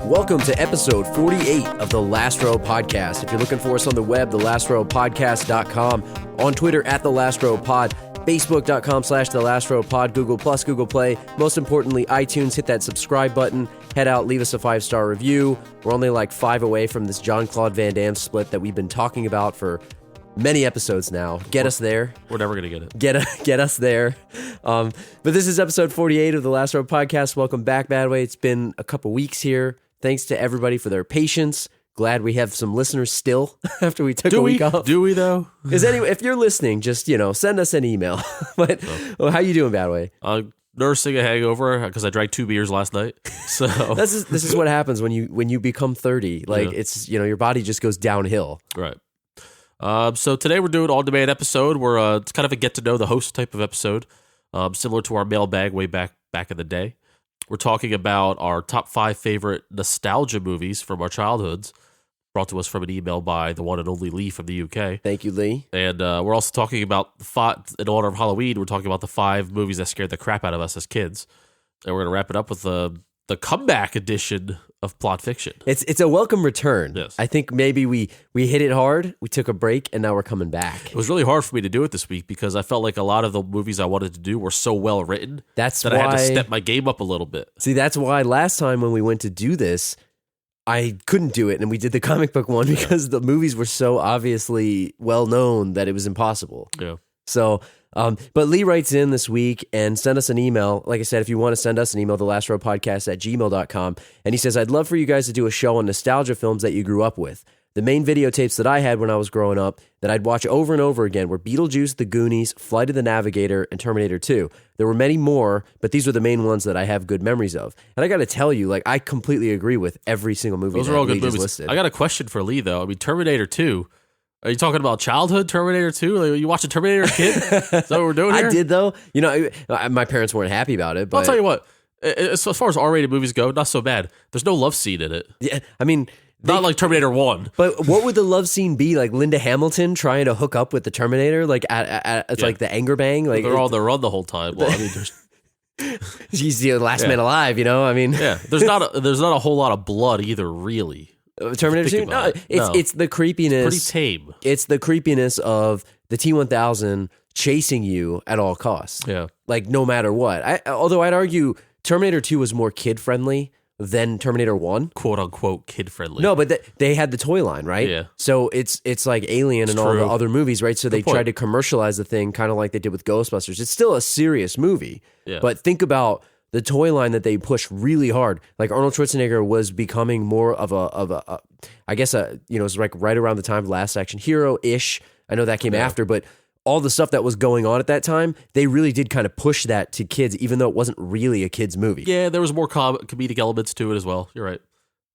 Welcome to episode 48 of the Last Row Podcast. If you're looking for us on the web, thelastrowpodcast.com, on Twitter at thelastrowpod, facebook.com/thelastrowpod, Google+, Google Play. Most importantly, iTunes, hit that subscribe button, head out, leave us a 5-star review. We're only like 5 away from this Jean-Claude Van Damme split that we've been talking about for many episodes now. Get us there. We're never going to get it. Get us there. But this is episode 48 of the Last Row Podcast. Welcome back, Badway. It's been a couple weeks here. Thanks to everybody for their patience. Glad we have some listeners still after we took a week off. Do we, though? If you're listening, just, send us an email. But how you doing, Badway? Nursing a hangover because I drank 2 beers last night. So this is what happens when you become 30. Like, it's, your body just goes downhill. Right. So today we're doing an on-demand episode. It's kind of a get-to-know the host type of episode, similar to our mailbag way back in the day. We're talking about our top 5 favorite nostalgia movies from our childhoods, brought to us from an email by the one and only Lee from the UK. Thank you, Lee. And we're also talking about, in honor of Halloween, we're talking about the 5 movies that scared the crap out of us as kids. And we're going to wrap it up with the comeback edition of Plot Fiction. It's a welcome return. Yes. I think maybe we hit it hard, we took a break, and now we're coming back. It was really hard for me to do it this week because I felt like a lot of the movies I wanted to do were so well written that I had to step my game up a little bit. See, that's why last time when we went to do this, I couldn't do it, and we did the comic book one because the movies were so obviously well known that it was impossible. Yeah. So, but Lee writes in this week and sent us an email. Like I said, if you want to send us an email, thelastrowpodcast@gmail.com. And he says, I'd love for you guys to do a show on nostalgia films that you grew up with. The main videotapes that I had when I was growing up that I'd watch over and over again were Beetlejuice, The Goonies, Flight of the Navigator, and Terminator 2. There were many more, but these were the main ones that I have good memories of. And I got to tell you, like, I completely agree with every single movie Those that are all Lee good just movies. listed. I got a question for Lee, though. I mean, Terminator 2, are you talking about childhood Terminator 2? Like, are you watching Terminator kid? Is that what we're doing here? I did, though. My parents weren't happy about it. But I'll tell you what, as far as R-rated movies go, not so bad. There's no love scene in it. Yeah, I mean... Not like Terminator 1. But what would the love scene be? Like Linda Hamilton trying to hook up with the Terminator? Like it's like the anger bang? Like they're on the run the whole time. Well, I mean, she's the last man alive, I mean... Yeah, there's not a whole lot of blood either, really. Terminator 2? No, it's the creepiness. Pretty tame. It's the creepiness of the T-1000 chasing you at all costs. Yeah. Like, no matter what. Although I'd argue Terminator 2 was more kid-friendly than Terminator 1. Quote unquote kid friendly. No, but they had the toy line, right? Yeah. So it's like Alien and all the other movies, right? So they point. tried to commercialize the thing kind of like they did with Ghostbusters. It's still a serious movie. Yeah. But think about the toy line that they pushed really hard. Like Arnold Schwarzenegger was becoming more of a I guess it was like right around the time of Last Action Hero-ish. I know that came after, but all the stuff that was going on at that time, they really did kind of push that to kids, even though it wasn't really a kid's movie. Yeah, there was more comedic elements to it as well. You're right.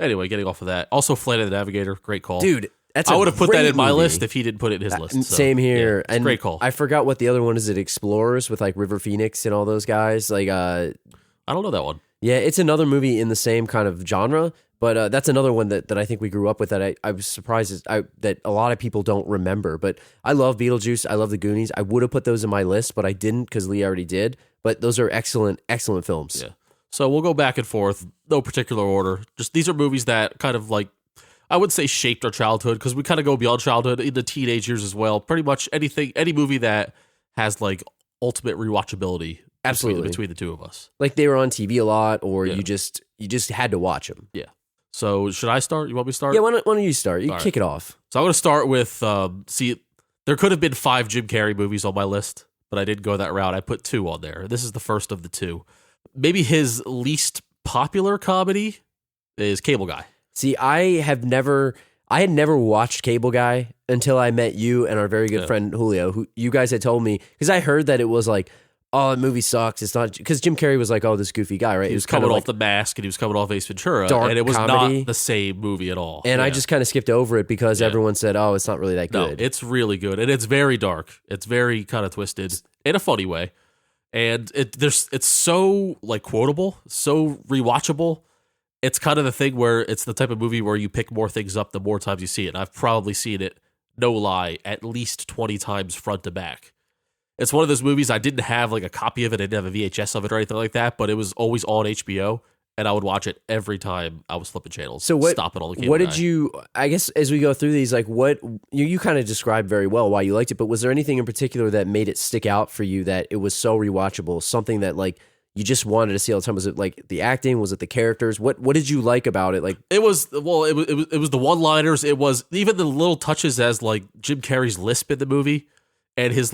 Anyway, getting off of that. Also, Flight of the Navigator, great call. Dude, I would have put that in my movie. list if he didn't put it in his list. So, Same here. Yeah, and great call. I forgot what the other one is. It Explorers with like River Phoenix and all those guys. Like, I don't know that one. Yeah, it's another movie in the same kind of genre. But that's another one that I think we grew up with that I was surprised that a lot of people don't remember. But I love Beetlejuice. I love The Goonies. I would have put those in my list, but I didn't because Lee already did. But those are excellent, excellent films. Yeah. So we'll go back and forth, no particular order. Just these are movies that kind of like, I would say shaped our childhood because we kind of go beyond childhood into teenage years as well. Pretty much any movie that has like ultimate rewatchability. Absolutely. Between the two of us. Like they were on TV a lot or you just had to watch them. Yeah. So should I start? You want me to start? Yeah, why don't you start? You kick it off. So I'm going to start with, there could have been 5 Jim Carrey movies on my list, but I didn't go that route. I put 2 on there. This is the first of the 2. Maybe his least popular comedy is Cable Guy. See, I had never watched Cable Guy until I met you and our very good friend Julio, who you guys had told me, because I heard that it was like, oh, the movie sucks. It's not, because Jim Carrey was like, oh, this goofy guy, right? He was coming off The Mask and he was coming off Ace Ventura. Dark and it was comedy. not the same movie at all. And I just kind of skipped over it because everyone said, oh, it's not really that good. No, it's really good. And it's very dark. It's very kind of twisted in a funny way. And it's so like quotable, so rewatchable. It's kind of the thing where it's the type of movie where you pick more things up the more times you see it. And I've probably seen it, no lie, at least 20 times front to back. It's one of those movies I didn't have like a copy of it. I didn't have a VHS of it or anything like that, but it was always on HBO, and I would watch it every time I was flipping channels. So stop it on the cable. What did you? I guess as we go through these, like what you kind of described very well why you liked it, but was there anything in particular that made it stick out for you that it was so rewatchable? Something that like you just wanted to see all the time? Was it like the acting? Was it the characters? What did you like about it? Like it was the one-liners. It was even the little touches as like Jim Carrey's lisp in the movie. And his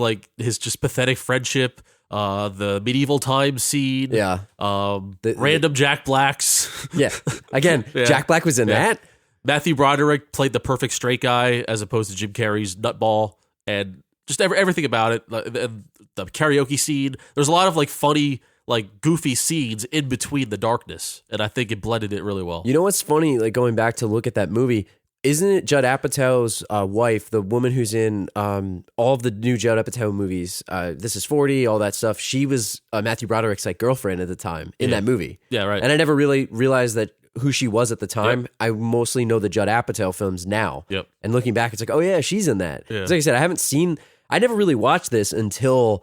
just pathetic friendship, the medieval times scene, random Jack Blacks. Yeah, again, Jack Black was in that. Matthew Broderick played the perfect straight guy as opposed to Jim Carrey's nutball, and just everything about it. The karaoke scene. There's a lot of like funny, like goofy scenes in between the darkness, and I think it blended it really well. You know what's funny? Like going back to look at that movie. Isn't it Judd Apatow's wife, the woman who's in all of the new Judd Apatow movies? This is 40, all that stuff. She was Matthew Broderick's like girlfriend at the time in that movie. Yeah, right. And I never really realized that who she was at the time. Yep. I mostly know the Judd Apatow films now. Yep. And looking back, it's like, oh yeah, she's in that. Yeah. So like I said, I never really watched this until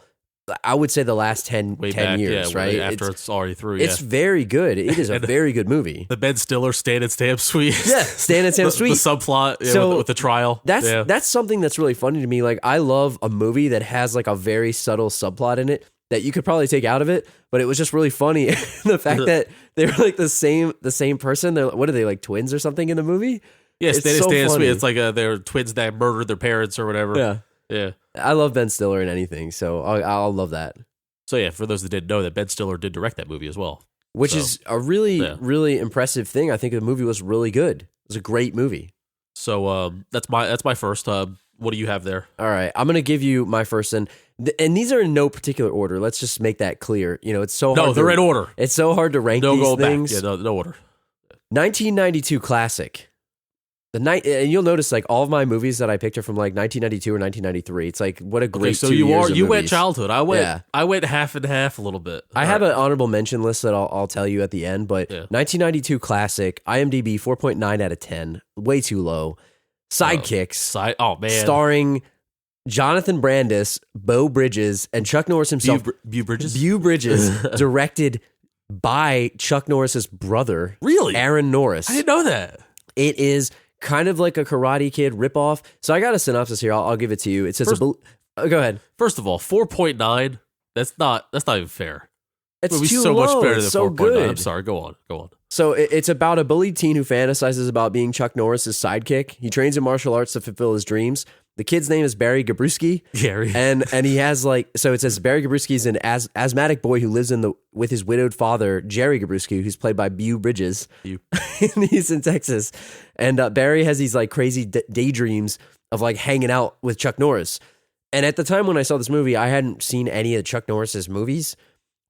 I would say the last 10 years, right? After it's already through. It's very good. It is a very good movie. The Ben Stiller Stan and Stamp suite. Yeah, Stan and Stamp suite. The subplot with the trial. That's something that's really funny to me. Like I love a movie that has like a very subtle subplot in it that you could probably take out of it, but it was just really funny. The fact that they were like the same person. What are they, like twins or something in the movie? Yeah, Stan and Stamp suite. It's like they're twins that murdered their parents or whatever. Yeah. Yeah. I love Ben Stiller in anything, so I'll love that. So yeah, for those that didn't know, that Ben Stiller did direct that movie as well. Which is a really, really impressive thing. I think the movie was really good. It was a great movie. So that's my first. What do you have there? All right, I'm going to give you my first, and these are in no particular order. Let's just make that clear. You know, it's so hard. No, they're in order. It's so hard to rank these things. Back. Yeah, no order. 1992 classic. And you'll notice like all of my movies that I picked are from like 1992 or 1993. It's like what a great. Okay, so you went childhood. I went half and half a little bit. I have an honorable mention list that I'll tell you at the end. But 1992 classic, IMDb 4.9 out of 10, way too low. Sidekicks. Oh man, starring Jonathan Brandis, Beau Bridges, and Chuck Norris himself. Beau Bridges. Beau Bridges, directed by Chuck Norris's brother, really, Aaron Norris. I didn't know that. It is kind of like a Karate Kid ripoff. So I got a synopsis here. I'll give it to you. It says, go ahead. First of all, 4.9. That's not even fair. It's too so low. Much better than so 4.9. Good. I'm sorry. Go on. So it's about a bullied teen who fantasizes about being Chuck Norris's sidekick. He trains in martial arts to fulfill his dreams. The kid's name is Barry Gabrewski. Gary. And he has like, so it says Barry Gabrewski is an asthmatic boy who lives with his widowed father, Jerry Gabrewski, who's played by Beau Bridges. And he's in Texas. And Barry has these like crazy daydreams of like hanging out with Chuck Norris. And at the time when I saw this movie, I hadn't seen any of Chuck Norris's movies.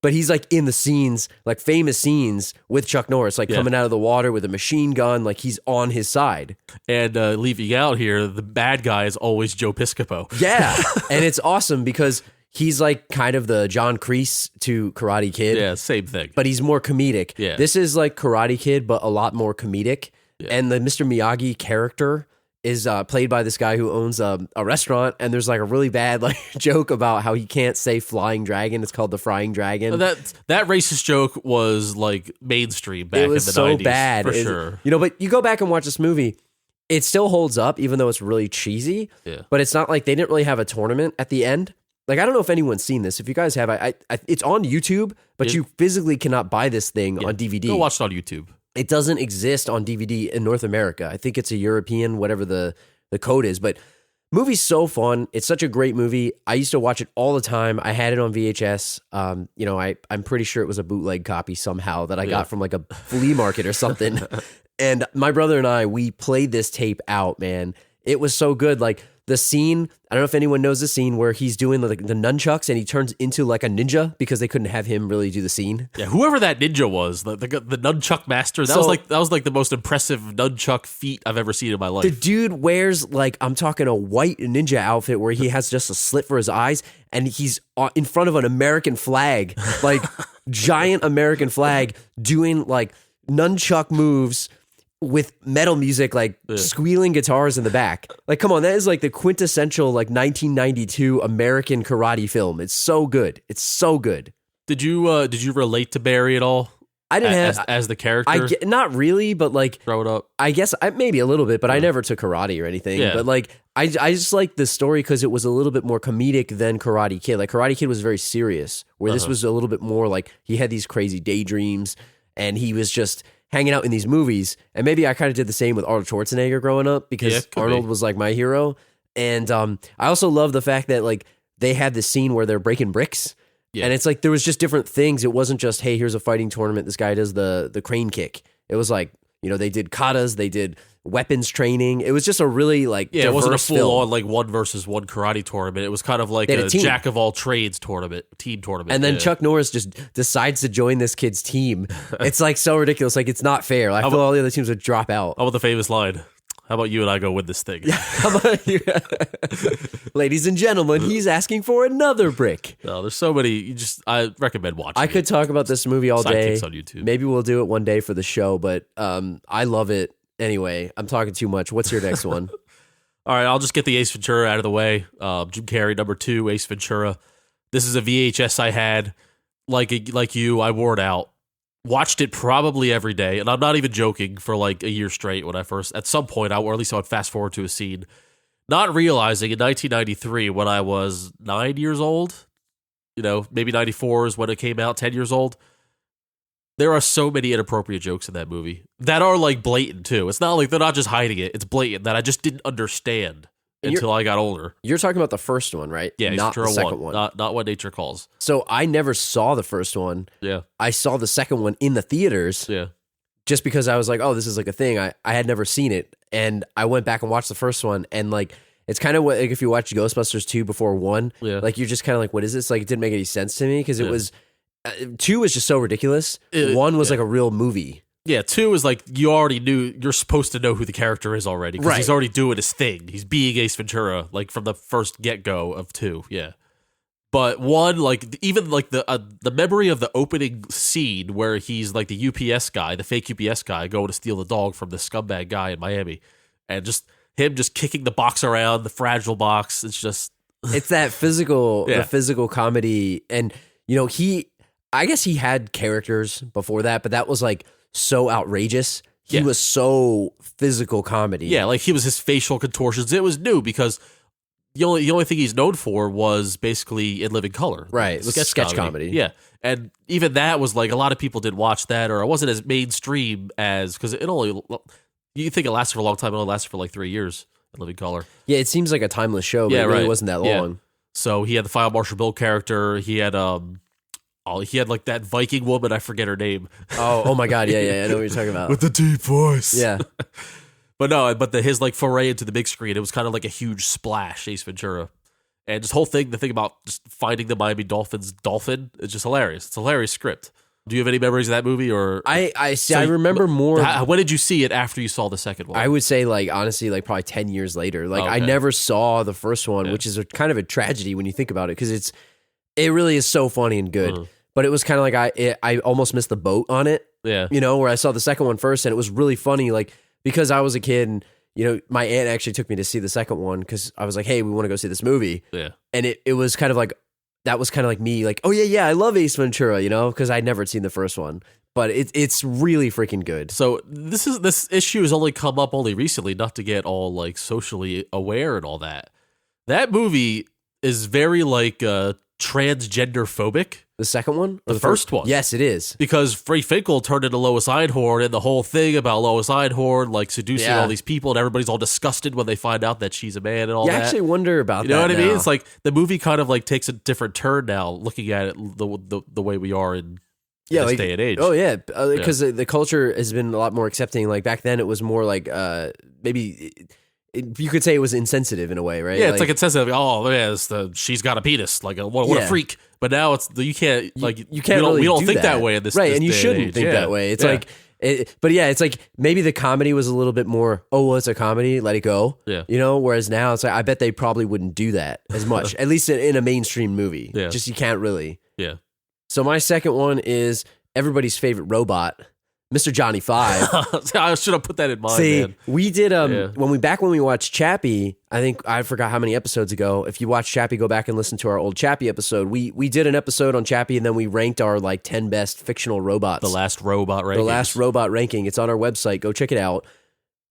But he's like in the scenes, like famous scenes with Chuck Norris, like coming out of the water with a machine gun, like he's on his side. And leaving out here, the bad guy is always Joe Piscopo. Yeah, and it's awesome because he's like kind of the John Kreese to Karate Kid. Yeah, same thing. But he's more comedic. Yeah. This is like Karate Kid, but a lot more comedic. Yeah. And the Mr. Miyagi character is played by this guy who owns a restaurant, and there's like a really bad like joke about how he can't say flying dragon. It's called the Frying Dragon. That racist joke was like mainstream back in the 90s. It was so bad. For sure. You know, but you go back and watch this movie, it still holds up, even though it's really cheesy. Yeah. But it's not like they didn't really have a tournament at the end. Like, I don't know if anyone's seen this. If you guys have, it's on YouTube, but you physically cannot buy this thing on DVD. Go watch it on YouTube. It doesn't exist on DVD in North America. I think it's a European, whatever the code is. But movie's so fun. It's such a great movie. I used to watch it all the time. I had it on VHS. You know, I'm pretty sure it was a bootleg copy somehow that I got from like a flea market or something. And my brother and I, we played this tape out, man. It was so good. Like the scene, I don't know if anyone knows the scene where he's doing the nunchucks and he turns into like a ninja because they couldn't have him really do the scene. Yeah, whoever that ninja was, the nunchuck master, that was like the most impressive nunchuck feat I've ever seen in my life. The dude wears like, I'm talking a white ninja outfit where he has just a slit for his eyes and he's in front of an American flag, like giant American flag, doing like nunchuck moves with metal music, like squealing guitars in the back. Like, come on, that is like the quintessential like 1992 American karate film. It's so good. It's so good. Did you relate to Barry at all? I didn't have as the character. Not really, but like growing up, I guess maybe a little bit, but I never took karate or anything. Yeah. But like I just like the story because it was a little bit more comedic than Karate Kid. Like Karate Kid was very serious, where this was a little bit more like he had these crazy daydreams and he was just hanging out in these movies. And maybe I kind of did the same with Arnold Schwarzenegger growing up because Arnold was like my hero. And I also love the fact that like they had this scene where they're breaking bricks. Yeah. And it's like there was just different things. It wasn't just, hey, here's a fighting tournament. This guy does the crane kick. It was like, you know, they did katas, they did weapons training. It was just a really like it wasn't a full film. on like 1-versus-1 karate tournament. It was kind of like a jack of all trades team tournament. And then Chuck Norris just decides to join this kid's team. It's like so ridiculous. Like it's not fair. I feel all the other teams would drop out. How about the famous line? How about you and I go win this thing? How about you? Ladies and gentlemen, he's asking for another brick. No, there's so many. I recommend watching. I could talk about this movie all day. Sidekicks on YouTube. Maybe we'll do it one day for the show, but I love it. Anyway, I'm talking too much. What's your next one? All right, I'll just get the Ace Ventura out of the way. Jim Carrey, number 2, Ace Ventura. This is a VHS I had. Like you, I wore it out. Watched it probably every day, and I'm not even joking, for like a year straight when I first, at some point, or at least I would fast forward to a scene, not realizing in 1993 when I was 9 years old, you know, maybe 94 is when it came out, 10 years old, there are so many inappropriate jokes in that movie that are like blatant too. It's not like they're not just hiding it, it's blatant that I just didn't understand until I got older. You're talking about the first one, right? Yeah, not the second one. Not What Nature Calls. So I never saw the first one. Yeah. I saw the second one in the theaters. Yeah. Just because I was like, oh, this is like a thing. I had never seen it. And I went back and watched the first one. And like, it's kind of like if you watch Ghostbusters 2 before 1, like you're just kind of like, what is this? Like, it didn't make any sense to me because it was, 2 was just so ridiculous. 1 was like a real movie. Yeah, 2 is like you already knew, you're supposed to know who the character is already because he's already doing his thing. He's being Ace Ventura like from the first get-go of 2, yeah. But 1, like even like the memory of the opening scene where he's like the UPS guy, the fake UPS guy going to steal the dog from the scumbag guy in Miami, and just him just kicking the box around, the fragile box. It's just it's that physical, the physical comedy, and you know I guess he had characters before that, but that was like so outrageous. He was so physical comedy. Yeah, like he was his facial contortions. It was new because the only thing he's known for was basically In Living Color. Right. It was sketch comedy. Yeah. And even that was like a lot of people didn't watch that, or it wasn't as mainstream as, because it only, you think it lasted for a long time, it only lasted for like 3 years, In Living Color. Yeah, it seems like a timeless show, but it really wasn't that long. Yeah. So he had the File Marshal Bill character. He had he had like that Viking woman, I forget her name. Oh my God, yeah, I know what you're talking about. With the deep voice. Yeah. But his like foray into the big screen, it was kind of like a huge splash, Ace Ventura. And this whole thing, the thing about just finding the Miami Dolphins dolphin, it's just hilarious. It's a hilarious script. Do you have any memories of that movie? Or I see. I remember more. When did you see it after you saw the second one? I would say, like, honestly, like probably 10 years later. Like, I never saw the first one, which is kind of a tragedy when you think about it, because it really is so funny and good. But it was kind of like I almost missed the boat on it. Yeah. You know, where I saw the second one first, and it was really funny, like, because I was a kid, and, you know, my aunt actually took me to see the second one because I was like, hey, we want to go see this movie. Yeah. And it was kind of like, that was kind of like me, like, oh, yeah, I love Ace Ventura, you know, because I'd never seen the first one. But it's really freaking good. So this issue has only come up only recently, not to get all, like, socially aware and all that. That movie is very, like, transgender phobic. The second one? Or the first one? Yes, it is. Because Ray Finkel turned into Lois Einhorn, and the whole thing about Lois Einhorn, like, seducing all these people, and everybody's all disgusted when they find out that she's a man and all that. You actually wonder about that. You know what I mean? now. It's like the movie kind of, like, takes a different turn now, looking at it the way we are in this day and age. Oh, yeah. Because the culture has been a lot more accepting. Like, back then, it was more like maybe... you could say it was insensitive in a way, right? Yeah, it's like insensitive. Oh, yeah, she's got a penis. Like, what a freak. But now it's you can't you can't really we don't think that way in this right, this and you day shouldn't and age. think that way. It's like, but yeah, it's like maybe the comedy was a little bit more. Oh, well, it's a comedy. Let it go. Yeah, you know. Whereas now it's like I bet they probably wouldn't do that as much, at least in a mainstream movie. Yeah, just you can't really. Yeah. So my second one is everybody's favorite robot, Mr. Johnny Five. I should have put that in mind. See, man. we did when we watched Chappie. I think I forgot how many episodes ago. If you watch Chappie, go back and listen to our old Chappie episode. We did an episode on Chappie, and then we ranked our 10 best fictional robots. The last robot ranking. The last robot ranking. It's on our website. Go check it out.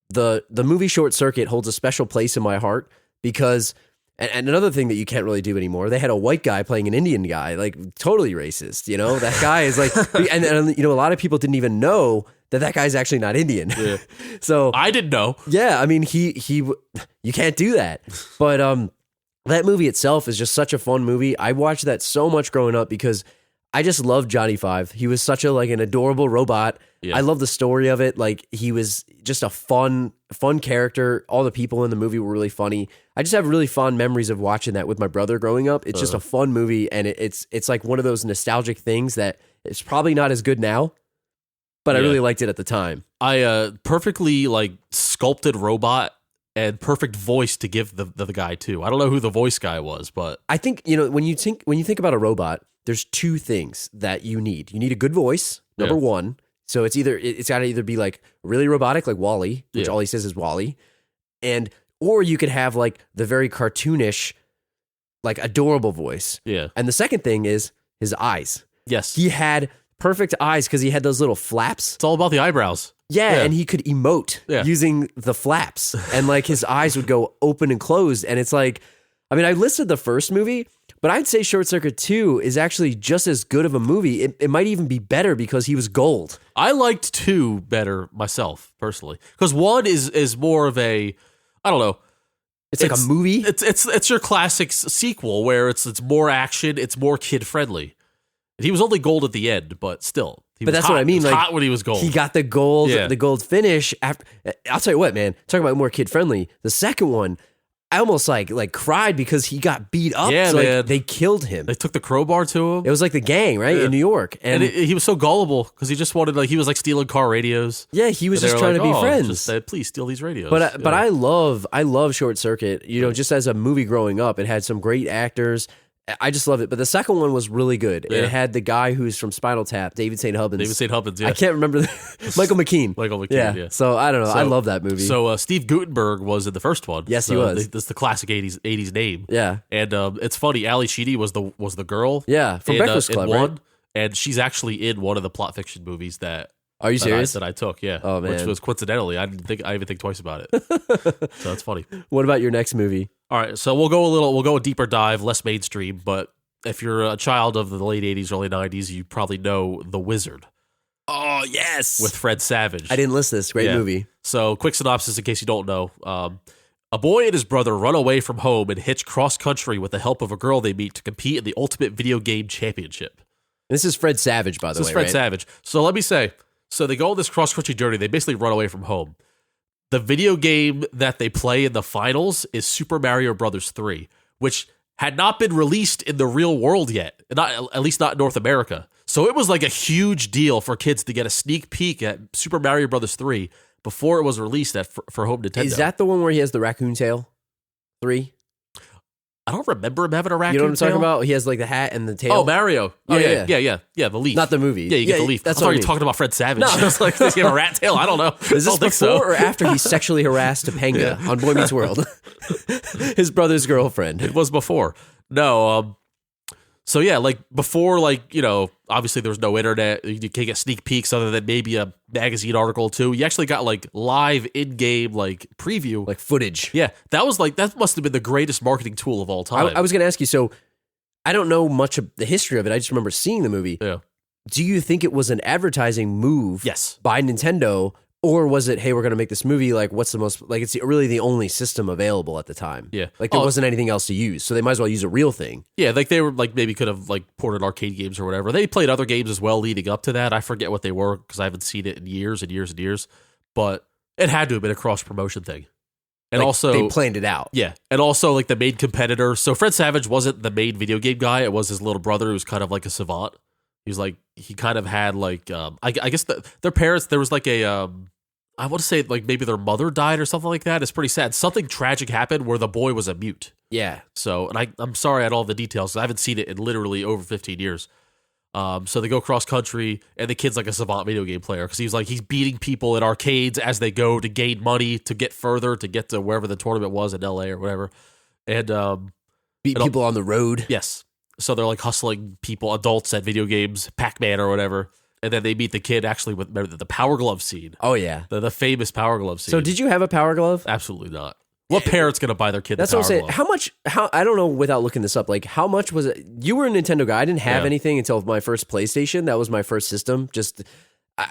The movie Short Circuit holds a special place in my heart because. And another thing that you can't really do anymore, they had a white guy playing an Indian guy, totally racist. That guy is and a lot of people didn't even know that guy's actually not Indian. Yeah. So I didn't know. Yeah, I mean, you can't do that. But that movie itself is just such a fun movie. I watched that so much growing up because I just loved Johnny Five. He was such an adorable robot. Yeah. I love the story of it. He was just a fun character. All the people in the movie were really funny. I just have really fond memories of watching that with my brother growing up. It's just a fun movie, and it's one of those nostalgic things that it's probably not as good now, but I really liked it at the time. I perfectly sculpted robot and perfect voice to give the guy too. I don't know who the voice guy was, but I think when you think about a robot, there's two things that you need. You need a good voice, number one. So it's got to either be really robotic, like WALL-E, which all he says is WALL-E, or you could have the very cartoonish, adorable voice. Yeah. And the second thing is his eyes. Yes. He had perfect eyes because he had those little flaps. It's all about the eyebrows. Yeah, and he could emote using the flaps, and his eyes would go open and closed, and it's I listed the first movie, but I'd say Short Circuit 2 is actually just as good of a movie. It might even be better because he was gold. I liked 2 better myself, personally. Because 1 is more of a, I don't know. It's like a movie? It's your classic sequel where it's more action, it's more kid-friendly. He was only gold at the end, but still. But that's what I mean. He was hot when he was gold. He got the gold finish. After. I'll tell you what, man. Talking about more kid-friendly, the second one, I almost cried because he got beat up. Yeah, man. They killed him. They took the crowbar to him. It was like the gang, right, in New York. And he was so gullible because he just wanted, he was stealing car radios. Yeah, he was just trying to be friends. Just said, please steal these radios. But I love Short Circuit. Just as a movie growing up, it had some great actors. I just love it. But the second one was really good. Yeah. It had the guy who's from Spinal Tap, David St. Hubbins. Yeah. I can't remember. Michael McKean. Yeah. So I don't know. I love that movie. So Steve Guttenberg was in the first one. Yes, he was. That's the classic 80s name. Yeah. And it's funny. Ali Sheedy was the girl. Yeah, from Breakfast Club, right? And she's actually in one of the plot fiction movies that. Are you serious? That I took, yeah. Oh, man. Which was coincidentally, I even think twice about it. So that's funny. What about your next movie? All right, so we'll go a deeper dive, less mainstream, but if you're a child of the late 80s, early 90s, you probably know The Wizard. Oh, yes. With Fred Savage. I didn't list this. Great movie. So, quick synopsis in case you don't know. A boy and his brother run away from home and hitch cross-country with the help of a girl they meet to compete in the Ultimate Video Game Championship. This is Fred Savage, by the way, This is Fred Savage. So, let me say, they go on this cross-country journey. They basically run away from home. The video game that they play in the finals is Super Mario Bros. 3, which had not been released in the real world yet, at least not in North America. So it was a huge deal for kids to get a sneak peek at Super Mario Bros. 3 before it was released for home Nintendo. Is that the one where he has the raccoon tail? 3? I don't remember him having a raccoon tail. You know what I'm talking about? He has the hat and the tail. Oh, Mario. Oh, yeah, the leaf. Not the movie. Yeah, you get the leaf. That's I thought you were talking about Fred Savage. No. I was does he have a rat tail? I don't know. Is this before or after he sexually harassed Topanga on Boy Meets World? His brother's girlfriend. It was before. No, so yeah, before, obviously there was no internet. You can't get sneak peeks other than maybe a magazine article or two. You actually got live in-game preview, footage. Yeah, that was that must have been the greatest marketing tool of all time. I was going to ask you. So I don't know much of the history of it. I just remember seeing the movie. Yeah. Do you think it was an advertising move? Yes. By Nintendo? Or was it, hey, we're going to make this movie, what's the most, it's really the only system available at the time. Yeah. There wasn't anything else to use, so they might as well use a real thing. Yeah, they were, maybe could have, ported arcade games or whatever. They played other games as well leading up to that. I forget what they were, because I haven't seen it in years and years and years. But it had to have been a cross-promotion thing. And also... They planned it out. Yeah. And also, the main competitor. So Fred Savage wasn't the main video game guy. It was his little brother who was kind of a savant. He was, he kind of had, I guess their parents, there was, I want to say maybe their mother died or something like that. It's pretty sad. Something tragic happened where the boy was a mute. Yeah. So, and I'm sorry I had all the details. I haven't seen it in literally over 15 years. So they go cross country, and the kid's like a savant video game player because he's beating people at arcades as they go to gain money to get further, to get to wherever the tournament was in LA or whatever. And beat people on the road. Yes. So they're like hustling people, adults at video games, Pac-Man or whatever. And then they meet the kid actually with the Power Glove scene. Oh, yeah. The famous Power Glove scene. So did you have a Power Glove? Absolutely not. What parent's going to buy their kid That's the what Power I'm Glove? saying. How I don't know without looking this up, like how much was it? You were a Nintendo guy. I didn't have anything until my first PlayStation. That was my first system.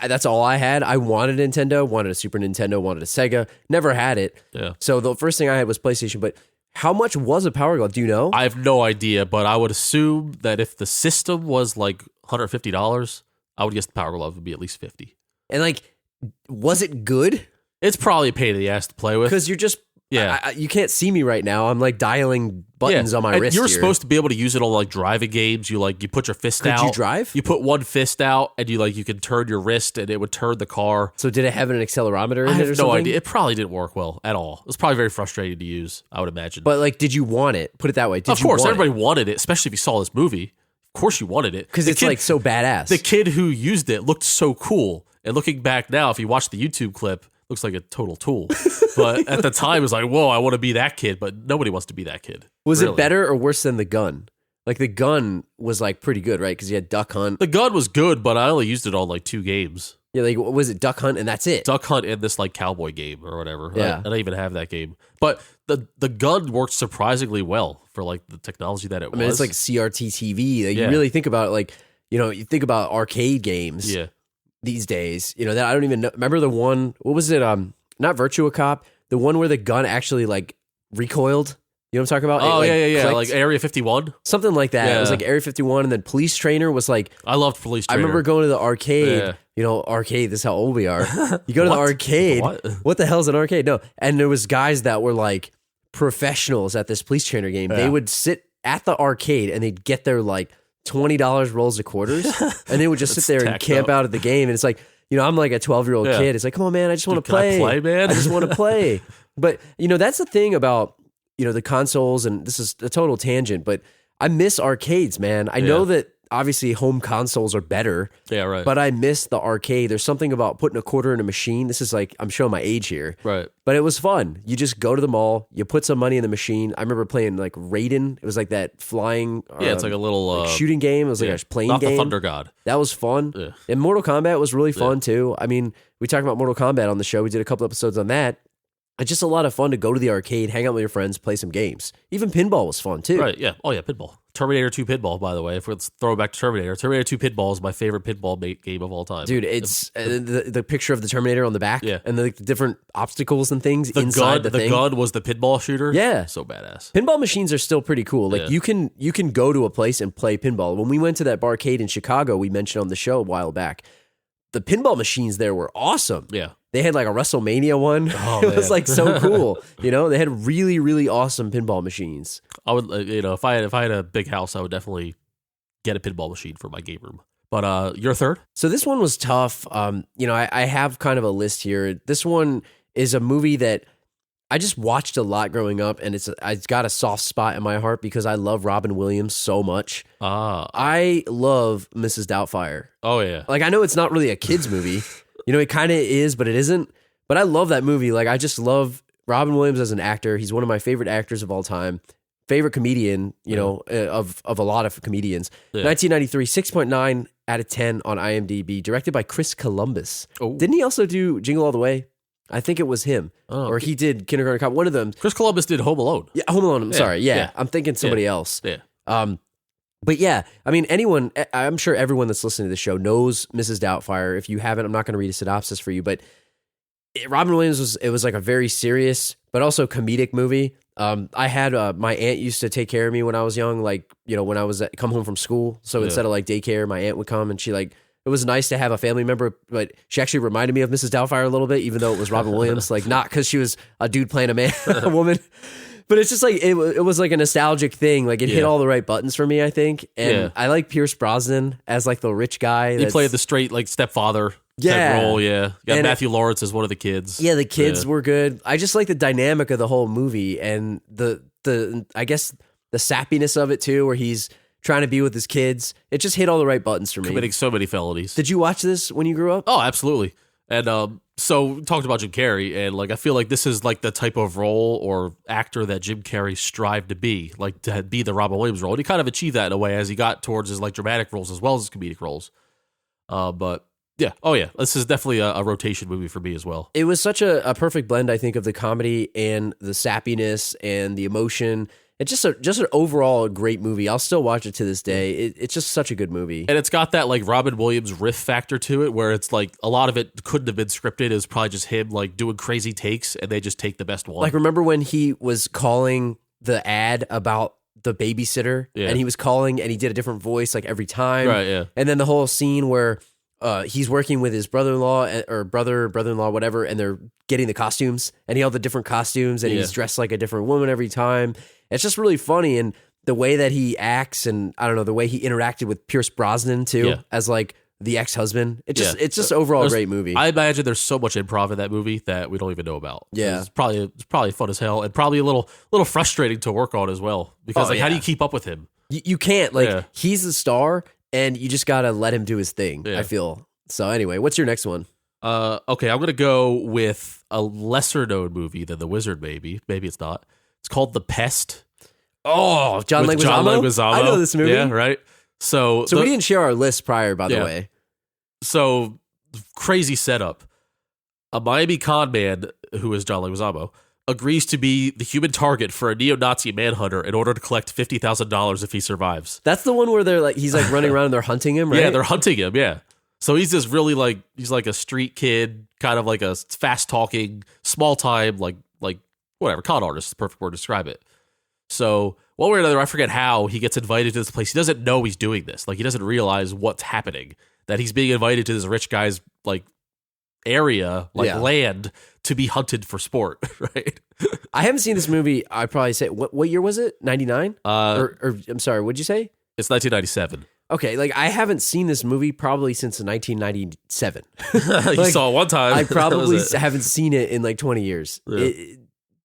That's all I had. I wanted a Nintendo, wanted a Super Nintendo, wanted a Sega. Never had it. Yeah. So the first thing I had was PlayStation. But how much was a Power Glove? Do you know? I have no idea, but I would assume that if the system was like $150, I would guess the Power Glove would be at least $50. And like, was it good? It's probably a pain in the ass to play with. Because you're just... Yeah. you can't see me right now. I'm like dialing buttons on my and wrist. You're here. supposed to be able to use it on like driving games. You put your fist out. Could you drive? You put one fist out and you can turn your wrist and it would turn the car. So did it have an accelerometer in I it or have something? no idea. It probably didn't work well at all. It was probably very frustrating to use, I would imagine. But like, did you want it? Put it that way. Of course, everybody wanted it, especially if you saw this movie. Of course you wanted it. Because it's like so badass. The kid who used it looked so cool. And looking back now, if you watch the YouTube clip, looks like a total tool. But at the time, it was like, whoa, I want to be that kid. But nobody wants to be that kid. Was it better or worse than the gun? Like the gun was like pretty good, right? Because you had Duck Hunt. The gun was good, but I only used it on like 2 games. Yeah, like what was it? Duck Hunt, and that's it. Duck Hunt and this like cowboy game or whatever. Yeah. I don't even have that game. But the gun worked surprisingly well for like the technology that it was. I mean, it's like CRT TV. Like, you really think about it, like, you think about arcade games. Yeah. These days, that I don't even know. Remember the one? What was it? Not Virtua Cop. The one where the gun actually like recoiled. You know what I'm talking about? Oh, it, yeah. clicked. Like Area 51? Something like that. Yeah. It was like Area 51, and then Police Trainer was like... I loved Police Trainer. I remember going to the arcade. Arcade, this is how old we are. You go to the arcade. What the hell's an arcade? No. And there was guys that were like professionals at this Police Trainer game. Yeah. They would sit at the arcade, and they'd get their like $20 rolls of quarters, and they would just sit there and camp out at the game. And it's like, I'm like a 12-year-old kid. It's like, come on, man, I just want to play. Can I play, man? I just want to play. But, that's the thing about, the consoles, and this is a total tangent, but I miss arcades, man. I know that obviously home consoles are better. Yeah, right. But I miss the arcade. There's something about putting a quarter in a machine. This is like, I'm showing my age here. Right. But it was fun. You just go to the mall, you put some money in the machine. I remember playing like Raiden. It was like that flying it's like a little shooting game. It was like a plane not game. The Thunder God. That was fun. Yeah. And Mortal Kombat was really fun too. I mean, we talked about Mortal Kombat on the show. We did a couple episodes on that. It's just a lot of fun to go to the arcade, hang out with your friends, play some games. Even pinball was fun too. Right, yeah. Oh, yeah, pinball. Terminator 2 pinball, by the way. If let's throw it back to Terminator. Terminator 2 pinball is my favorite pinball game of all time. Dude, it's the picture of the Terminator on the back and the different obstacles and things inside the thing. The gun was the pinball shooter? Yeah. So badass. Pinball machines are still pretty cool. Like you can go to a place and play pinball. When we went to that barcade in Chicago, we mentioned on the show a while back, the pinball machines there were awesome. Yeah. They had like a WrestleMania one. Oh, it was like so cool. They had really, really awesome pinball machines. I would, if I had a big house, I would definitely get a pinball machine for my game room. But your third? So this one was tough. I have kind of a list here. This one is a movie that I just watched a lot growing up, and it's got a soft spot in my heart because I love Robin Williams so much. I love Mrs. Doubtfire. Oh yeah. Like, I know it's not really a kid's movie. It kind of is, but it isn't. But I love that movie. Like, I just love Robin Williams as an actor. He's one of my favorite actors of all time. Favorite comedian, of a lot of comedians. Yeah. 1993, 6.9 out of 10 on IMDb. Directed by Chris Columbus. Oh. Didn't he also do Jingle All the Way? I think it was him. Oh, or he did Kindergarten Cop. One of them. Chris Columbus did Home Alone. Yeah, Home Alone. I'm sorry. Yeah. I'm thinking somebody else. Yeah. But yeah, I mean, I'm sure everyone that's listening to the show knows Mrs. Doubtfire. If you haven't, I'm not going to read a synopsis for you, but Robin Williams was like a very serious, but also comedic movie. I had, my aunt used to take care of me when I was young, like, when I was come home from school. So instead of like daycare, my aunt would come and it was nice to have a family member, but she actually reminded me of Mrs. Doubtfire a little bit, even though it was Robin Williams, like not because she was a dude playing a woman. But it's just like, it was like a nostalgic thing. Like it hit all the right buttons for me, I think. And I like Pierce Brosnan as like the rich guy. He played the straight like stepfather type role, You got Matthew Lawrence as one of the kids. Yeah, the kids were good. I just like the dynamic of the whole movie and the I guess the sappiness of it too, where he's trying to be with his kids. It just hit all the right buttons for me. Committing so many felonies. Did you watch this when you grew up? Oh, absolutely. And so we talked about Jim Carrey, and like I feel like this is like the type of role or actor that Jim Carrey strived to be, like to be the Robin Williams role. And he kind of achieved that in a way as he got towards his like dramatic roles as well as his comedic roles. But yeah, this is definitely a rotation movie for me as well. It was such a perfect blend, I think, of the comedy and the sappiness and the emotion. It's just an overall great movie. I'll still watch it to this day. It's just such a good movie. And it's got that like Robin Williams riff factor to it where it's like a lot of it couldn't have been scripted. It was probably just him like doing crazy takes and they just take the best one. Like, remember when he was calling the ad about the babysitter and he was calling and he did a different voice like every time. Right, yeah. And then the whole scene where he's working with his brother-in-law or brother-in-law, whatever, and they're getting the costumes and he all the different costumes and he's dressed like a different woman every time. It's just really funny, and the way that he acts, and I don't know, the way he interacted with Pierce Brosnan too, as like the ex-husband. It's just overall a great movie. I imagine there's so much improv in that movie that we don't even know about. Yeah, it's probably fun as hell, and probably a little frustrating to work on as well. Because how do you keep up with him? You can't. He's the star, and you just gotta let him do his thing. Yeah. I feel so. Anyway, what's your next one? Okay, I'm gonna go with a lesser known movie than The Wizard. Maybe it's not. It's called The Pest. Oh, John Leguizamo. I know this movie. Yeah, right. So we didn't share our list prior, by the way. So crazy setup. A Miami con man, who is John Leguizamo, agrees to be the human target for a neo-Nazi manhunter in order to collect $50,000 if he survives. That's the one where he's like running around and they're hunting him, right? Yeah, they're hunting him. Yeah. So he's just really he's like a street kid, kind of like a fast talking, small time, like whatever, con artist is the perfect word to describe it. So one way or another, I forget how he gets invited to this place. He doesn't know he's doing this. Like, he doesn't realize what's happening, that he's being invited to this rich guy's like area, land, to be hunted for sport. Right. I haven't seen this movie. I probably say what year was it? 99? Or I'm sorry. What'd you say? It's 1997. Okay, I haven't seen this movie probably since 1997. You saw it one time. I probably haven't seen it in 20 years. Yeah.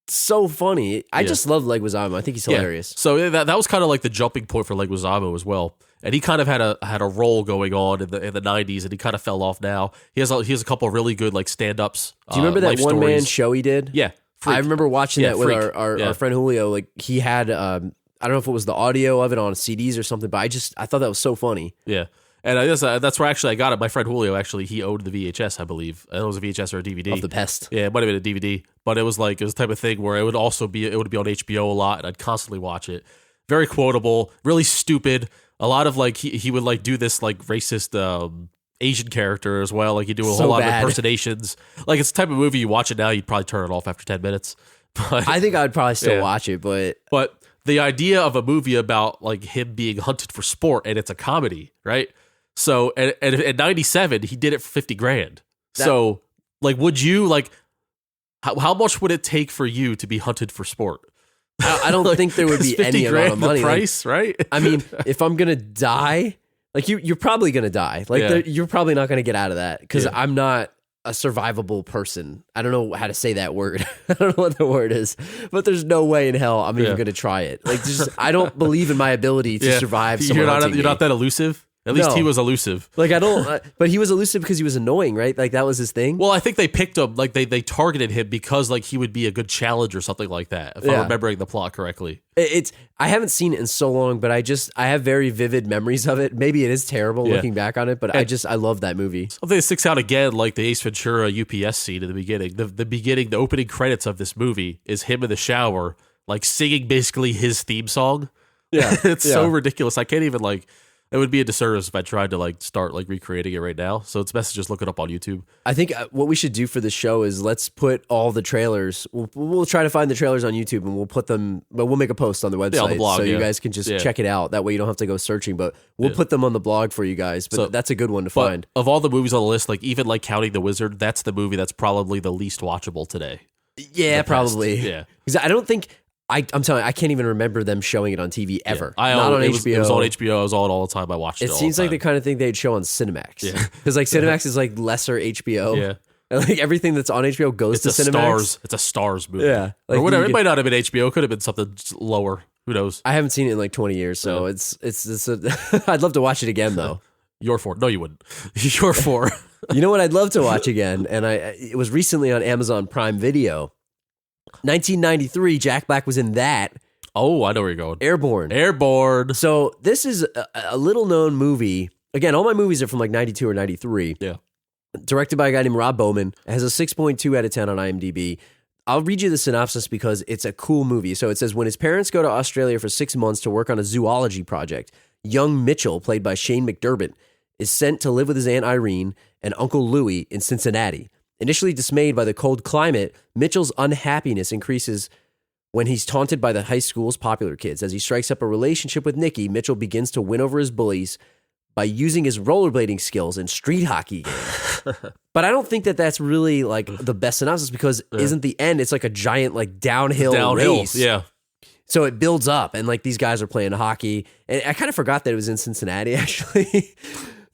It's so funny. I just love Leguizamo. I think he's hilarious. So that was kind of like the jumping point for Leguizamo as well. And he kind of had a role going on in the 90s, and he kind of fell off now. He has a couple of really good stand-ups. Do you remember that one-man show he did? Yeah. Freak. I remember watching that with our friend Julio. He had... I don't know if it was the audio of it on CDs or something, but I thought that was so funny. Yeah. And I guess that's where actually I got it. My friend Julio, actually, he owned the VHS, I believe. I don't know if it was a VHS or a DVD. Of The Pest. Yeah, it might have been a DVD. But it was the type of thing where it would be on HBO a lot, and I'd constantly watch it. Very quotable, really stupid. A lot of he would do this racist Asian character as well. He'd do a whole lot of impersonations. It's the type of movie you watch it now, you'd probably turn it off after 10 minutes. But I think I'd probably still watch it, but the idea of a movie about him being hunted for sport, and it's a comedy, right? So, and in 97, he did it for $50,000. So, would you how much would it take for you to be hunted for sport? I don't think there would be any amount of money. The price, right? I mean, if I'm gonna die, you're probably gonna die. You're probably not gonna get out of that because I'm not a survivable person. I don't know how to say that word. I don't know what the word is, but there's no way in hell I'm even going to try it. I don't believe in my ability to survive. You're not that elusive. At least he was elusive. I don't, but he was elusive because he was annoying, right? That was his thing. Well, I think they picked him, they targeted him because he would be a good challenge or something like that. If I'm remembering the plot correctly. I haven't seen it in so long, but I have very vivid memories of it. Maybe it is terrible looking back on it, but I love that movie. Something that sticks out again, like the Ace Ventura UPS scene in the beginning. The opening credits of this movie is him in the shower, singing basically his theme song. Yeah. It's so ridiculous. I can't even it would be a disservice if I tried to start recreating it right now. So it's best to just look it up on YouTube. I think what we should do for the show is let's put all the trailers. We'll try to find the trailers on YouTube and we'll put them. But we'll make a post on the website on the blog, so you guys can just check it out. That way you don't have to go searching. But we'll put them on the blog for you guys. But that's a good one to find. Of all the movies on the list, even counting The Wizard, that's the movie that's probably the least watchable today. Yeah, probably. Yeah, because I don't think. I'm telling you, I can't even remember them showing it on TV ever. Yeah. Not on HBO. It was on HBO. I was on it all the time. I watched it. It seems like the kind of thing they'd show on Cinemax. Yeah, because Cinemax is lesser HBO. Yeah, and everything that's on HBO goes to Cinemax. It's a Stars movie. Yeah, or whatever. It might not have been HBO. It could have been something lower. Who knows? I haven't seen it in like 20 years, so it's I'd love to watch it again though. You're for no, you wouldn't. You're for. You know what I'd love to watch again, and it was recently on Amazon Prime Video. 1993, Jack Black was in that. Oh, I know where you're going. Airborne. So this is a little known movie. Again, all my movies are from like 92 or 93. Yeah. Directed by a guy named Rob Bowman. It has a 6.2 out of 10 on IMDb. I'll read you the synopsis because it's a cool movie. So it says, when his parents go to Australia for 6 months to work on a zoology project, young Mitchell, played by Shane McDermott, is sent to live with his Aunt Irene and Uncle Louie in Cincinnati. Initially dismayed by the cold climate, Mitchell's unhappiness increases when he's taunted by the high school's popular kids. As he strikes up a relationship with Nikki, Mitchell begins to win over his bullies by using his rollerblading skills in street hockey games. But I don't think that that's really like the best synopsis because isn't the end, it's like a giant like downhill race. Yeah. So it builds up and like these guys are playing hockey. And I kind of forgot that it was in Cincinnati actually.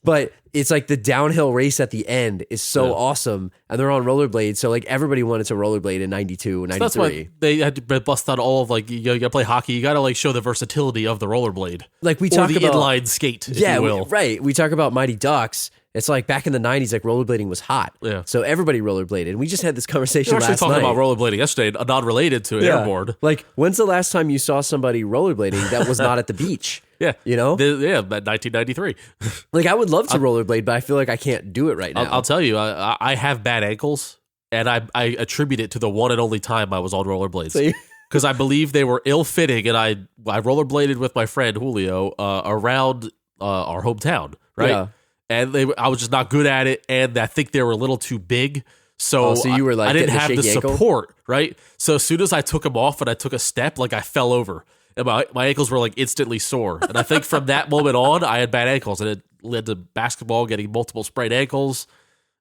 But it's like the downhill race at the end is so awesome. And they're on rollerblades. So like everybody wanted to rollerblade in 92, 93. So that's why they had to bust out all of like, you gotta play hockey. You gotta like show the versatility of the rollerblade. Like we talk about inline skate, if you will. Right. We talk about Mighty Ducks. It's like back in the 90s, like rollerblading was hot. Yeah. So everybody rollerbladed. And we just had this conversation last night. We were actually talking about rollerblading yesterday, not related to Airborne. Like, when's the last time you saw somebody rollerblading that was not at the beach? Yeah. You know? 1993. Like, I would love to rollerblade, but I feel like I can't do it right now. I'll tell you, I have bad ankles, and I attribute it to the one and only time I was on rollerblades. Because I believe they were ill-fitting, and I rollerbladed with my friend Julio around our hometown, right? Yeah. And I was just not good at it, and I think they were a little too big. So you were like I didn't have the ankle? support, right? So as soon as I took them off and I took a step, like I fell over. And my ankles were like instantly sore. And I think from that moment on, I had bad ankles. And it led to basketball getting multiple sprained ankles.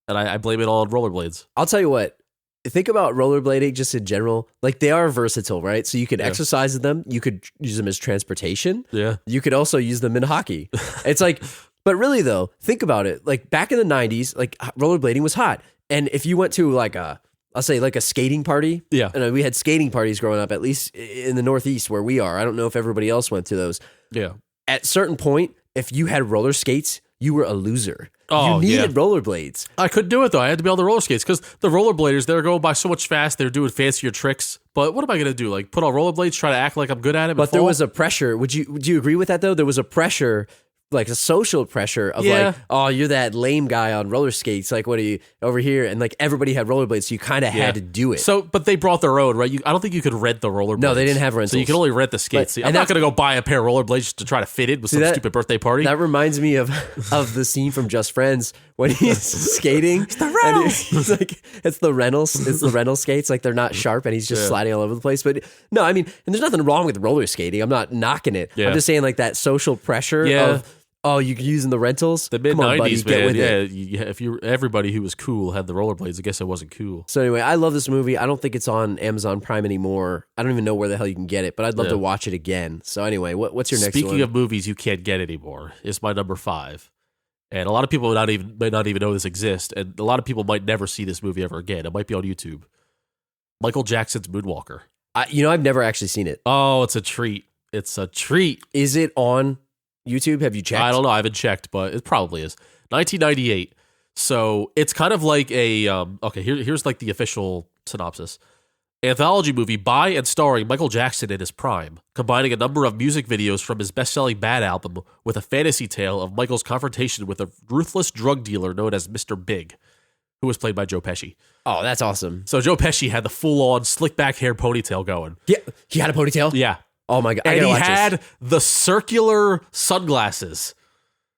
And I blame it all on rollerblades. I'll tell you what. Think about rollerblading just in general. Like they are versatile, right? So you could exercise them. You could use them as transportation. Yeah. You could also use them in hockey. It's like... But really, though, think about it. Like back in the 90s, like rollerblading was hot. And if you went to like I'll say like a skating party. Yeah. And we had skating parties growing up, at least in the Northeast where we are. I don't know if everybody else went to those. Yeah. At a certain point, if you had roller skates, you were a loser. Oh, you needed rollerblades. I couldn't do it, though. I had to be on the roller skates because the rollerbladers, they're going by so much fast. They're doing fancier tricks. But what am I going to do? Like put on rollerblades, try to act like I'm good at it? But there was a pressure. Would you agree with that, though? There was a pressure, like a social pressure of like, oh, you're that lame guy on roller skates. Like, what are you over here? And like everybody had rollerblades, so you kind of had to do it. So, but they brought their own, right? I don't think you could rent the rollerblades. No, they didn't have rentals. So you can only rent the skates. I'm not going to go buy a pair of rollerblades just to try to fit it with some stupid birthday party. That reminds me of the scene from Just Friends when he's skating. It's the rentals. He's like, it's the rental skates. Like they're not sharp and he's just sliding all over the place. But no, I mean, and there's nothing wrong with roller skating. I'm not knocking it. I'm just saying like that social pressure of, oh, you're using the rentals? The mid-90s, man. If everybody who was cool had the rollerblades, I guess it wasn't cool. So anyway, I love this movie. I don't think it's on Amazon Prime anymore. I don't even know where the hell you can get it, but I'd love to watch it again. So anyway, what's your next one? Speaking of movies you can't get anymore, is my number 5. And a lot of people might not even know this exists, and a lot of people might never see this movie ever again. It might be on YouTube. Michael Jackson's Moonwalker. I've never actually seen it. Oh, it's a treat. It's a treat. Is it on YouTube? Have you checked? I don't know. I haven't checked, but it probably is. 1998. So it's kind of like a here's like the official synopsis. Anthology movie by and starring Michael Jackson in his prime, combining a number of music videos from his best-selling Bad album with a fantasy tale of Michael's confrontation with a ruthless drug dealer known as Mr. Big, who was played by Joe Pesci. Oh, that's awesome. So Joe Pesci had the full-on slick back hair ponytail going. Yeah, he had a ponytail? Yeah. Oh my God. And he had the circular sunglasses.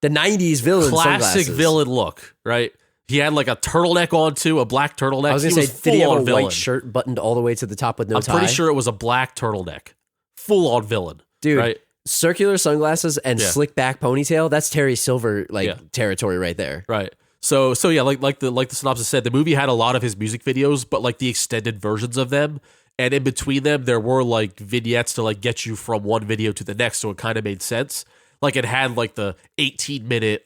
The 90s villain Classic villain look, right? He had like a turtleneck on too, a black turtleneck. I was going to say, did he have a white shirt buttoned all the way to the top with no tie? I'm pretty sure it was a black turtleneck. Full on villain. Dude, right? Circular sunglasses and slick back ponytail, that's Terry Silver territory right there. Right. So yeah, like the synopsis said, the movie had a lot of his music videos, but like the extended versions of them. And in between them, there were like vignettes to like get you from one video to the next, so it kind of made sense. Like it had like the 18-minute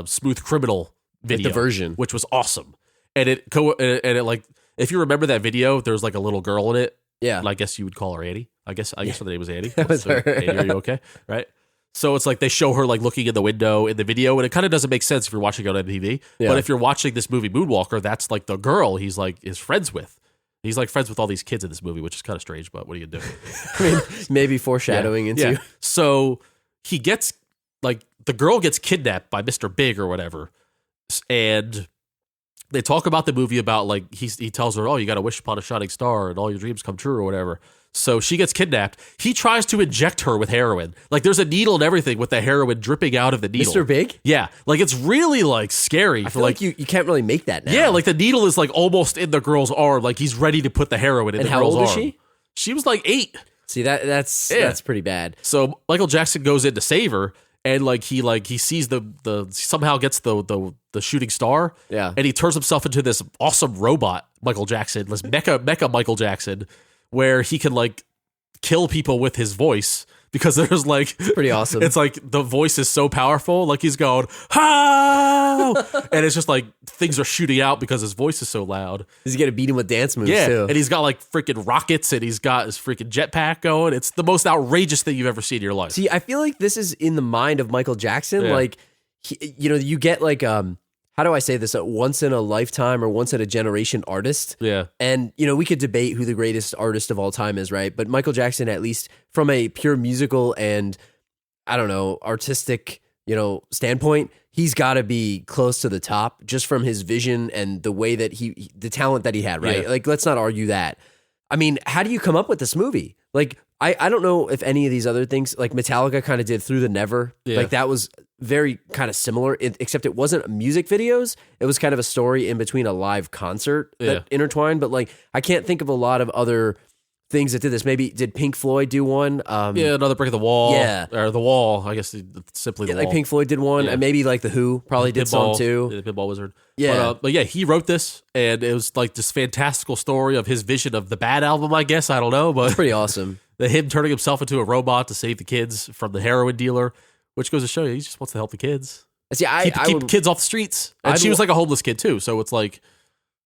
Smooth Criminal video, like the version, which was awesome. And it like if you remember that video, there's like a little girl in it. Yeah. I guess you would call her Annie. I guess her name was Annie. That was her. Annie, are you okay? Right. So it's like they show her like looking in the window in the video, and it kind of doesn't make sense if you're watching it on MTV. Yeah. But if you're watching this movie Moonwalker, that's like the girl he's like is friends with. He's like friends with all these kids in this movie, which is kind of strange, but what do you do? I mean, maybe foreshadowing into. Yeah. So he gets like the girl gets kidnapped by Mr. Big or whatever, and they talk about the movie about like he tells her, oh, you got to wish upon a shining star and all your dreams come true or whatever. So she gets kidnapped. He tries to inject her with heroin. Like there's a needle and everything with the heroin dripping out of the needle. Mr. Big? Yeah. Like it's really like scary. I feel like you can't really make that now. Yeah, like the needle is like almost in the girl's arm. Like he's ready to put the heroin in And the how girl's old arm. is she? She was like 8. See, that's pretty bad. So Michael Jackson goes in to save her, and he sees the somehow gets the shooting star. Yeah. And he turns himself into this awesome robot, Michael Jackson, this mecha Michael Jackson, where he can like kill people with his voice because there's like pretty awesome. It's like the voice is so powerful, like he's going "How!" and it's just like things are shooting out because his voice is so loud. He's gonna beat him with dance moves Yeah, too. and he's got like freaking rockets, and he's got his freaking jetpack going. It's the most outrageous thing you've ever seen in your life. See, I feel like this is in the mind of Michael Jackson. Yeah. Like, you get like how do I say this? A once in a lifetime or once in a generation artist. Yeah. And, we could debate who the greatest artist of all time is, right? But Michael Jackson, at least from a pure musical and, I don't know, artistic, standpoint, he's got to be close to the top just from his vision and the way that the talent that he had, right? Yeah. Like, let's not argue that. I mean, how do you come up with this movie? Like, I don't know if any of these other things, like Metallica kind of did Through the Never. Yeah. Like, that was very kind of similar, except it wasn't music videos. It was kind of a story in between a live concert that intertwined. But like, I can't think of a lot of other things that did this. Maybe did Pink Floyd do one? Another Brick of the Wall. Yeah. Or The Wall, I guess simply The Wall. Like Pink Floyd did one, Yeah. and maybe like The Who probably did some too. The Pinball Wizard. Yeah. But yeah, he wrote this, and it was like this fantastical story of his vision of the Bad album, I guess. I don't know, but It's pretty awesome. him turning himself into a robot to save the kids from the heroin dealer, which goes to show you he just wants to help the kids. See, Keep kids off the streets. And she was like a homeless kid too, so it's like,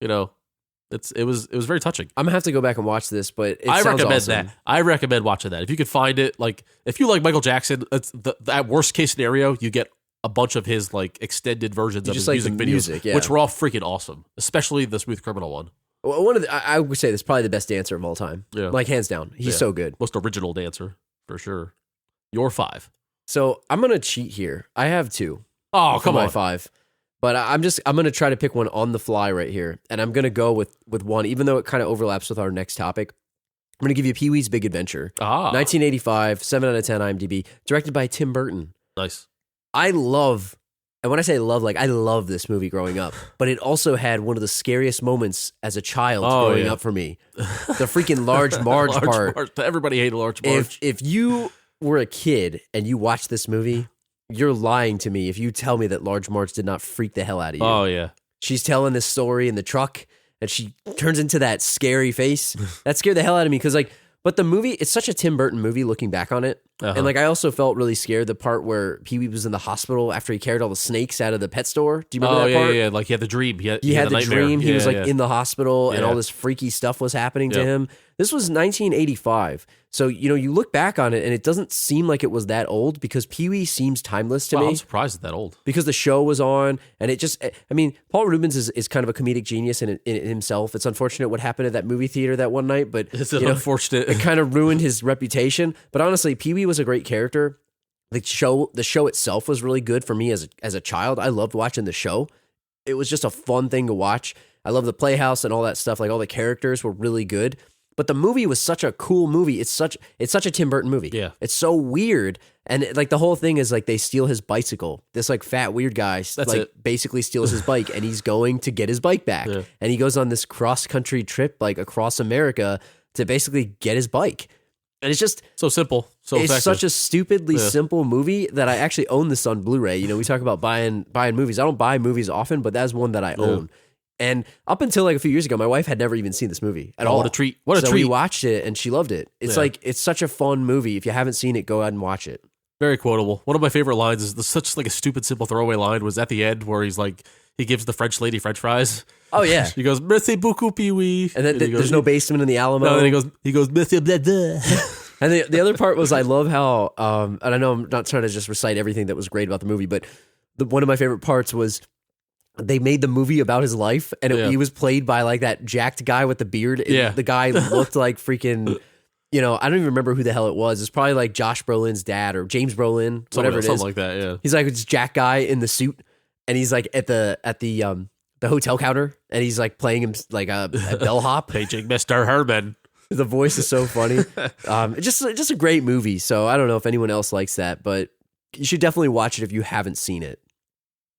it was very touching. I'm gonna have to go back and watch this, but I recommend awesome. that. I recommend watching that if you could find it. Like if you like Michael Jackson, it's that worst case scenario, you get a bunch of his like extended versions of his like music the videos, music, yeah. which were all freaking awesome, especially the Smooth Criminal one. One of I would say this is probably the best dancer of all time. Yeah. Like hands down, he's so good. Most original dancer for sure. Your 5. So I'm gonna cheat here. I have 2. Oh, for come my on. 5. But I'm gonna try to pick one on the fly right here, and I'm gonna go with one, even though it kind of overlaps with our next topic. I'm gonna give you Pee-wee's Big Adventure, 1985, 7 out of 10 IMDb, directed by Tim Burton. Nice. I love, and when I say love, like I love this movie growing up, but it also had one of the scariest moments as a child growing up for me. The freaking Large Marge part. Everybody hated Large Marge. If you were a kid and you watched this movie, you're lying to me if you tell me that Large Marge did not freak the hell out of you. Oh, yeah. She's telling this story in the truck, and she turns into that scary face. That scared the hell out of me because, like, but the movie, it's such a Tim Burton movie looking back on it. And, like, I also felt really scared the part where Pee-wee was in the hospital after he carried all the snakes out of the pet store. Do you remember that part? Yeah. Like, he had the dream. He had the nightmare. dream. He was, like, Yeah. in the hospital, and all this freaky stuff was happening to him. This was 1985. So, you look back on it, and it doesn't seem like it was that old because Pee-wee seems timeless to Wow, me. I'm surprised it's that old. Because the show was on, and it just, I mean, Paul Rubens is kind of a comedic genius in himself. It's unfortunate what happened at that movie theater that one night, but It's unfortunate. it kind of ruined his reputation. But honestly, Pee-wee was a great character. The show itself was really good for me as a child. I loved watching the show. It was just a fun thing to watch. I love the Playhouse and all that stuff. Like all the characters were really good. But the movie was such a cool movie. It's such a Tim Burton movie. Yeah. It's so weird. And like the whole thing is like they steal his bicycle. This like fat weird guy basically steals his bike and he's going to get his bike back. Yeah. And he goes on this cross-country trip like across America to basically get his bike. And it's just so simple. So it's effective. such a stupidly simple movie that I actually own this on Blu-ray. We talk about buying movies. I don't buy movies often, but that's one that I own. And up until like a few years ago, my wife had never even seen this movie at all. What a treat. What a so treat. we watched it and she loved it. It's like, it's such a fun movie. If you haven't seen it, go ahead and watch it. Very quotable. One of my favorite lines is such like a stupid, simple throwaway line was at the end where he's like, he gives the French lady French fries. Oh yeah. He goes, "Merci beaucoup, Pee-wee." And then he goes, there's no basement in the Alamo. No, and then he goes, "Monsieur blah, blah." And the other part was I love how, and I know I'm not trying to just recite everything that was great about the movie, but one of my favorite parts was they made the movie about his life, and he was played by like that jacked guy with the beard. Yeah. The guy looked like freaking, I don't even remember who the hell it was. It's probably like Josh Brolin's dad or James Brolin, whatever it is. Something like that, yeah. He's like this jack guy in the suit, and he's like at the hotel counter, and he's like playing him like a bellhop. Paging Mr. Herman. The voice is so funny. Just a great movie. So I don't know if anyone else likes that, but you should definitely watch it if you haven't seen it.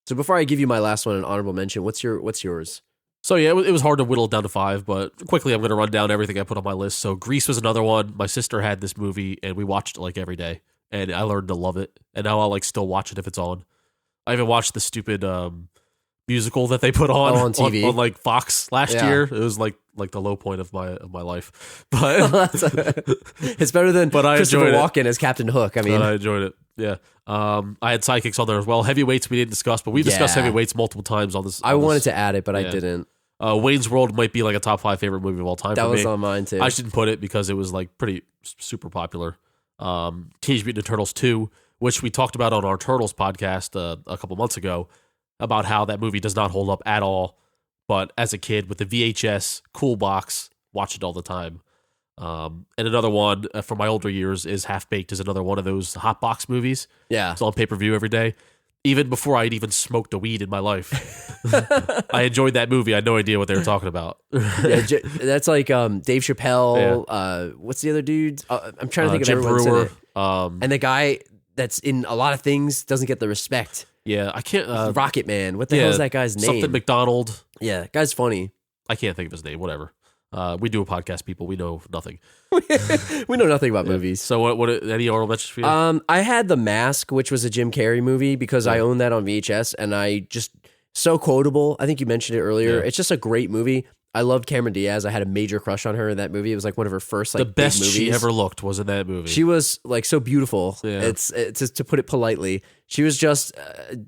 So before I give you my last one, an honorable mention, what's yours? So yeah, it was hard to whittle it down to 5, but quickly I'm going to run down everything I put on my list. So Grease was another one. My sister had this movie, and we watched it like every day, and I learned to love it. And now I'll like still watch it if it's on. I even watched the stupid musical that they put on TV on like Fox last year. It was like the low point of my life, but it's better than Christopher Walken as Captain Hook. I mean, I enjoyed it. Yeah, I had sidekicks on there as well. Heavyweights we didn't discuss, but we've discussed Heavyweights multiple times on this. I wanted to add it, but I didn't. Wayne's World might be like a top 5 favorite movie of all time. That for was me. on mine too. I shouldn't put it because it was like pretty super popular. Teenage Mutant Ninja Turtles 2, which we talked about on our Turtles podcast a couple months ago, about how that movie does not hold up at all. But as a kid with the VHS cool box, watch it all the time. And another one from my older years is Half Baked, is another one of those hot box movies. Yeah, it's on pay-per-view every day. Even before I'd even smoked a weed in my life, I enjoyed that movie. I had no idea what they were talking about. That's like Dave Chappelle. Yeah. What's the other dude? I'm trying to think of Jim everyone's Brewer, in it. And the guy that's in a lot of things doesn't get the respect. Yeah, I can't. Rocket Man. What the hell is that guy's name? Something McDonald. Yeah, guy's funny. I can't think of his name. Whatever. We do a podcast, people. We know nothing. We know nothing about movies. So what any honorable mentions for you? I had The Mask, which was a Jim Carrey movie, because I own that on VHS, and I just so quotable. I think you mentioned it earlier. Yeah. It's just a great movie. I loved Cameron Diaz. I had a major crush on her in that movie. It was like one of her first like the best big movies. She ever looked was in that movie. She was like so beautiful. Yeah. It's to put it politely. She was just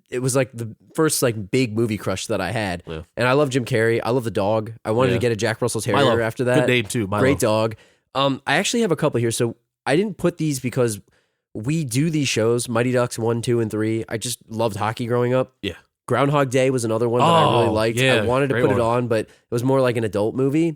it was like the first like big movie crush that I had. Yeah. And I love Jim Carrey. I love the dog. I wanted to get a Jack Russell Terrier after that. Good name too. Milo. Great dog. I actually have a couple here. So I didn't put these because we do these shows, Mighty Ducks 1, 2, and 3. I just loved hockey growing up. Yeah. Groundhog Day was another one that I really liked. Yeah, I wanted to put it on, but it was more like an adult movie.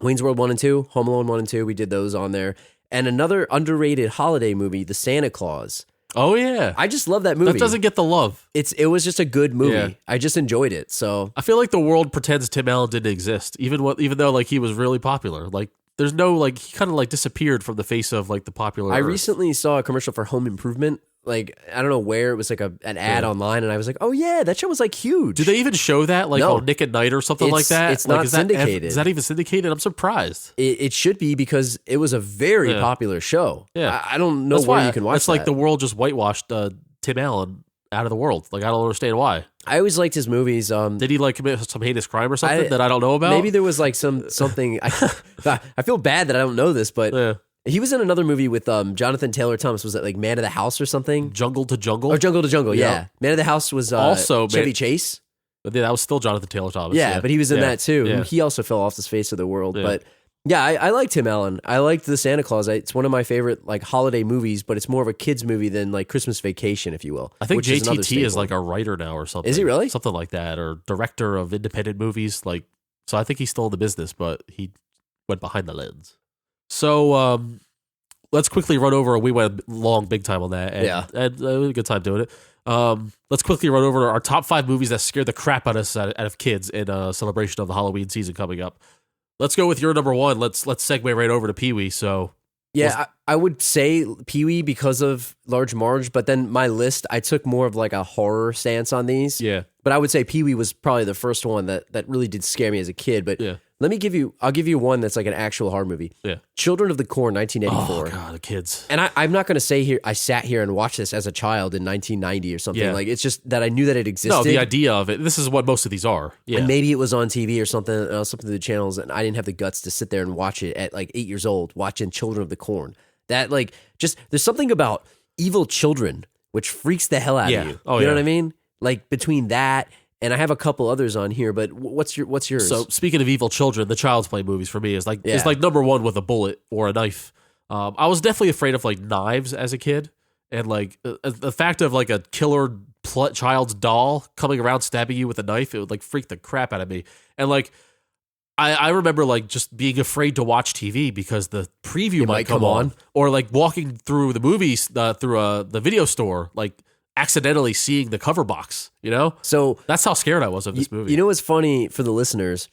Wayne's World 1 and 2, Home Alone 1 and 2, we did those on there. And another underrated holiday movie, The Santa Claus. Oh, yeah. I just love that movie. That doesn't get the love. It was just a good movie. Yeah. I just enjoyed it. So I feel like the world pretends Tim Allen didn't exist, even though like he was really popular. Like there's no like he kind of like disappeared from the face of like the popular. I recently saw a commercial for Home Improvement. Like, I don't know where, it was like an ad online, and I was like, oh yeah, that show was like huge. Do they even show that like on Nick at Night or something like that? It's not syndicated. Is that even syndicated? I'm surprised. It should be, because it was a very popular show. Yeah. I don't know where you can watch that. It's like the world just whitewashed Tim Allen out of the world. Like, I don't understand why. I always liked his movies. Did he like commit some heinous crime or something that I don't know about? Maybe there was like something. I feel bad that I don't know this, but he was in another movie with Jonathan Taylor Thomas. Was it like Man of the House or something? Jungle to Jungle? Or Jungle to Jungle, yeah. Man of the House was also Chevy Chase. But that was still Jonathan Taylor Thomas. Yeah, but he was in that too. Yeah. He also fell off the face of the world. Yeah. But yeah, I liked Tim Allen. I liked The Santa Claus. It's one of my favorite like holiday movies, but it's more of a kid's movie than like Christmas Vacation, if you will. I think JTT is like a writer now or something. Is he really? Something like that, or director of independent movies. Like, so I think he's still in the business, but he went behind the lens. So let's quickly run over. We went long, big time on that. And it was a good time doing it. Let's quickly run over our top 5 movies that scared the crap out of kids in celebration of the Halloween season coming up. Let's go with your number 1. Let's segue right over to Pee-wee. So yeah, I would say Pee-wee because of Large Marge, but then my list, I took more of like a horror stance on these. Yeah. But I would say Pee-wee was probably the first one that really did scare me as a kid. But I'll give you one that's like an actual horror movie. Yeah. Children of the Corn, 1984. Oh, God, the kids. And I'm not going to say here, I sat here and watched this as a child in 1990 or something. Yeah. Like, it's just that I knew that it existed. No, the idea of it. This is what most of these are. Yeah. And maybe it was on TV or something, something to the channels, and I didn't have the guts to sit there and watch it at like 8 years old, watching Children of the Corn. That like, just, there's something about Evil Children, which freaks the hell out of you. Oh, you know yeah. what I mean? Like between that, and I have a couple others on here, but what's yours? So speaking of Evil Children, the Child's Play movies for me is like number one with a bullet or a knife. I was definitely afraid of like knives as a kid, and like the fact of like a killer child's doll coming around stabbing you with a knife, it would like freak the crap out of me. And like I remember like just being afraid to watch TV because the preview might come on, or like walking through the movies through the video store, like accidentally seeing the cover box, you know? So that's how scared I was of this movie. You know what's funny for the listeners?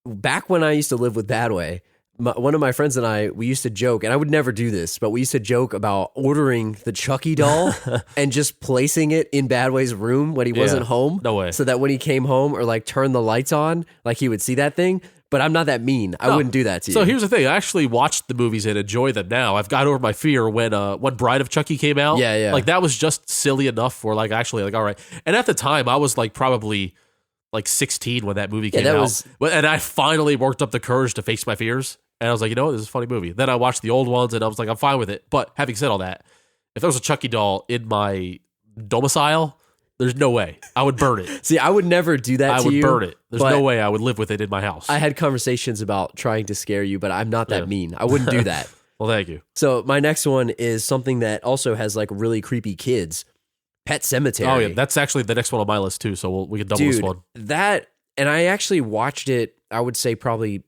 Back when I used to live with Badway, one of my friends and I, we used to joke, and I would never do this, but we used to joke about ordering the Chucky doll and just placing it in Badway's room when he wasn't home. No way. So that when he came home or like turned the lights on, like he would see that thing. But I'm not that mean. I wouldn't do that to you. So here's the thing. I actually watched the movies and enjoy them now. I've got over my fear when Bride of Chucky came out. Yeah. Like that was just silly enough for like actually like, all right. And at the time I was like probably like 16 when that movie came out. And I finally worked up the courage to face my fears. And I was like, you know what? This is a funny movie. Then I watched the old ones and I was like, I'm fine with it. But having said all that, if there was a Chucky doll in my domicile, there's no way. I would burn it. See, I would never do that to you. I would burn it. There's no way I would live with it in my house. I had conversations about trying to scare you, but I'm not that mean. I wouldn't do that. Well, thank you. So my next one is something that also has like really creepy kids. Pet Cemetery. Oh, yeah. That's actually the next one on my list, too. So we can double this one. And I actually watched it, I would say probably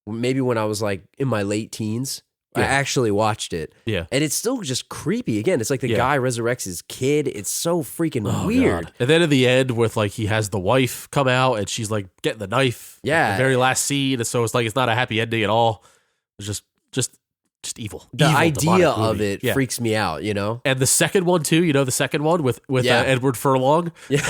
maybe when I was like in my late teens. I actually watched it. Yeah. And it's still just creepy. Again, it's like the guy resurrects his kid. It's so freaking weird. God. And then at the end with like he has the wife come out and she's like getting the knife. Yeah. At the very last scene. And so it's like it's not a happy ending at all. It's just evil. The evil, idea of it freaks me out, you know? And the second one too, you know, the second one with Edward Furlong. Yeah.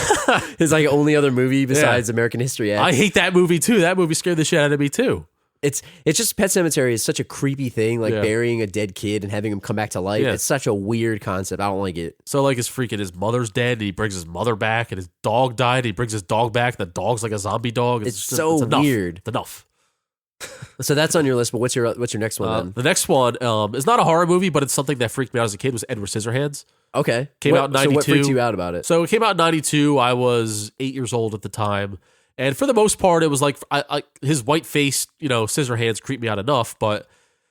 His like only other movie besides American History X. I hate that movie too. That movie scared the shit out of me too. It's just Pet Cemetery is such a creepy thing, like burying a dead kid and having him come back to life. Yeah. It's such a weird concept. I don't like it. So like his mother's dead and he brings his mother back, and his dog died and he brings his dog back. The dog's like a zombie dog. It's so weird. It's enough. So that's on your list, but what's your next one then? The next one is not a horror movie, but it's something that freaked me out as a kid, was Edward Scissorhands. Okay. Came out in 92. So what freaked you out about it? So it came out in 92. I was 8 years old at the time. And for the most part, it was like his white face, you know, Scissorhands creeped me out enough, but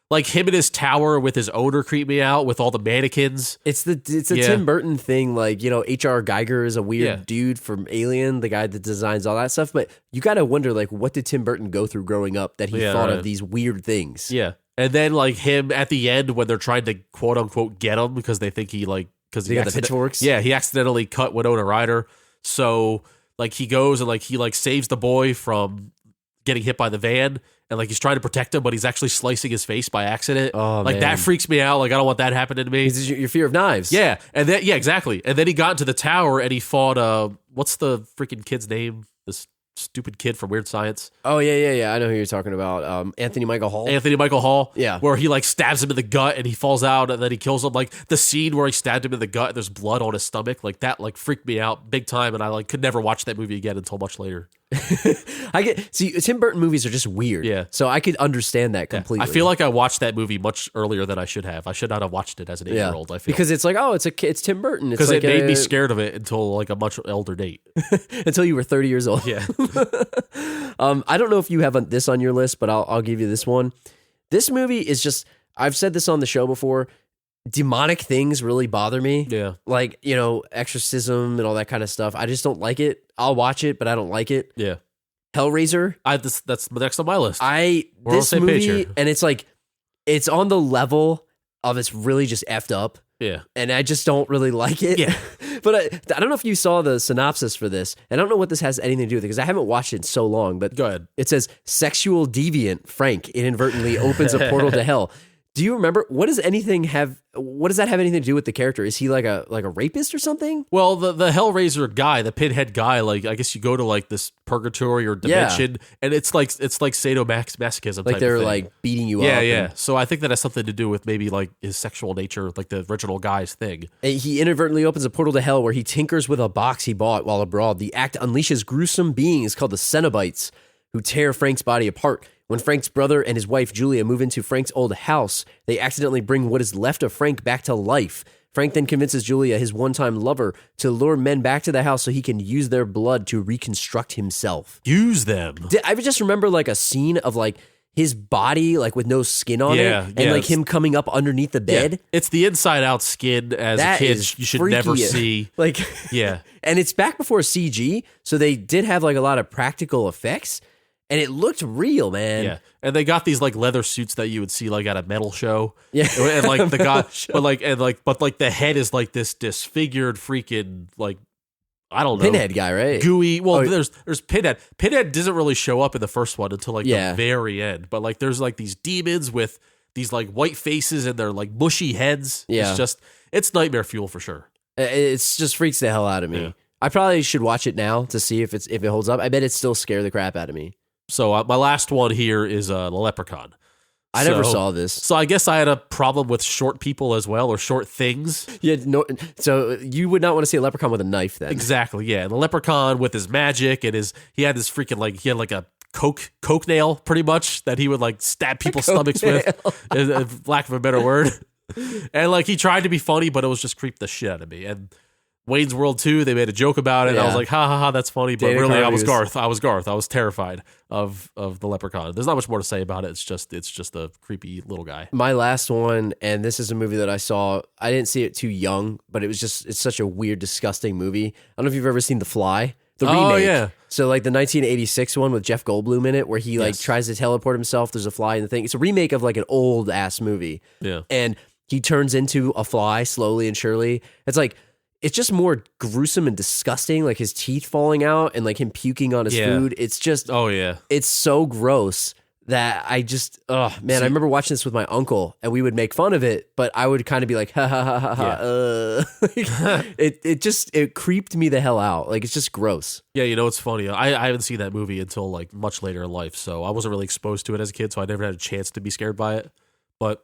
like him in his tower with his owner creeped me out with all the mannequins. It's a Tim Burton thing, like, you know, H.R. Geiger is a weird dude from Alien, the guy that designs all that stuff, but you got to wonder, like, what did Tim Burton go through growing up that he thought of these weird things? Yeah. And then like him at the end when they're trying to quote unquote get him because they think he like, because he got the pitchforks? Yeah, he accidentally cut Winona Ryder. So like he goes and like he like saves the boy from getting hit by the van, and like he's trying to protect him, but he's actually slicing his face by accident. Oh, like man. That freaks me out. Like I don't want that happening to me. It's your fear of knives. Yeah, and then exactly. And then he got into the tower and he fought what's the freaking kid's name? This stupid kid from Weird Science. Oh yeah. I know who you're talking about. Anthony Michael Hall. Yeah, where he like stabs him in the gut and he falls out and then he kills him. Like the scene where he stabbed him in the gut and there's blood on his stomach. Like that like freaked me out big time, and I like could never watch that movie again until much later. Tim Burton movies are just weird. Yeah. So I could understand that completely. I feel like I watched that movie much earlier than I should have. I should not have watched it as an 8-year-old. I feel because it's like, oh, it's Tim Burton. Because like it made me scared of it until like a much older date. Until you were 30 years old. Yeah. I don't know if you have this on your list, but I'll give you this one. This movie is just, I've said this on the show before, demonic things really bother me. Yeah. Like, you know, exorcism and all that kind of stuff. I just don't like it. I'll watch it, but I don't like it. Yeah. Hellraiser. That's next on my list. This on the same movie, page here. and it's like, it's on the level of it's really just effed up. Yeah. And I just don't really like it. Yeah. But I don't know if you saw the synopsis for this. And I don't know what this has anything to do with it because I haven't watched it in so long. But go ahead. It says sexual deviant Frank inadvertently opens a portal to hell. Do you remember what does that have anything to do with the character? Is he like a rapist or something? Well, the Hellraiser guy, the pinhead guy, like I guess you go to like this purgatory or dimension, and it's like sadomasochism. Like type they're of thing. like beating you up. Yeah. So I think that has something to do with maybe like his sexual nature, like the original guy's thing. He inadvertently opens a portal to hell where he tinkers with a box he bought while abroad. The act unleashes gruesome beings called the Cenobites who tear Frank's body apart. When Frank's brother and his wife Julia move into Frank's old house, they accidentally bring what is left of Frank back to life. Frank then convinces Julia, his one-time lover, to lure men back to the house so he can use their blood to reconstruct himself. Use them. I would just remember like a scene of like his body like with no skin on it, and like him coming up underneath the bed. Yeah. It's the inside out skin as that a kid you should freaky. never see. Like, yeah. And it's back before CG, so they did have like a lot of practical effects, and it looked real, man. Yeah. And they got these like leather suits that you would see like at a metal show. Yeah. And like the guy, but the head is like this disfigured freaking like, I don't know. Pinhead guy, right? Gooey. Well, there's Pinhead. Pinhead doesn't really show up in the first one until like Yeah. the very end. But like there's like these demons with these like white faces and they're like mushy heads. Yeah. It's nightmare fuel for sure. It's just freaks the hell out of me. Yeah. I probably should watch it now to see if it holds up. I bet it still scare the crap out of me. So my last one here is the Leprechaun. I never saw this. So I guess I had a problem with short people as well, or short things. Yeah, no. So you would not want to see a leprechaun with a knife, then? Exactly. Yeah, and the Leprechaun with his magic and he had this freaking he had like a coke nail, pretty much, that he would like stab people's stomachs with, lack of a better word. And like he tried to be funny, but it was just creeped the shit out of me. And Wayne's World 2, they made a joke about it. And I was like, ha ha ha, that's funny. But Dana really, Carvey I was Garth. I was terrified of the Leprechaun. There's not much more to say about it. It's just a creepy little guy. My last one, and this is a movie that I saw. I didn't see it too young, but it's such a weird, disgusting movie. I don't know if you've ever seen The Fly, the remake. Oh, yeah. So like the 1986 one with Jeff Goldblum in it, where he like tries to teleport himself. There's a fly in the thing. It's a remake of like an old ass movie. Yeah. And he turns into a fly slowly and surely. It's just more gruesome and disgusting, like his teeth falling out and like him puking on his food. It's just, it's so gross that I remember watching this with my uncle and we would make fun of it, but I would kind of be like, ha ha ha ha ha. It creeped me the hell out. Like, it's just gross. Yeah, you know, it's funny. I haven't seen that movie until like much later in life, so I wasn't really exposed to it as a kid, so I never had a chance to be scared by it. But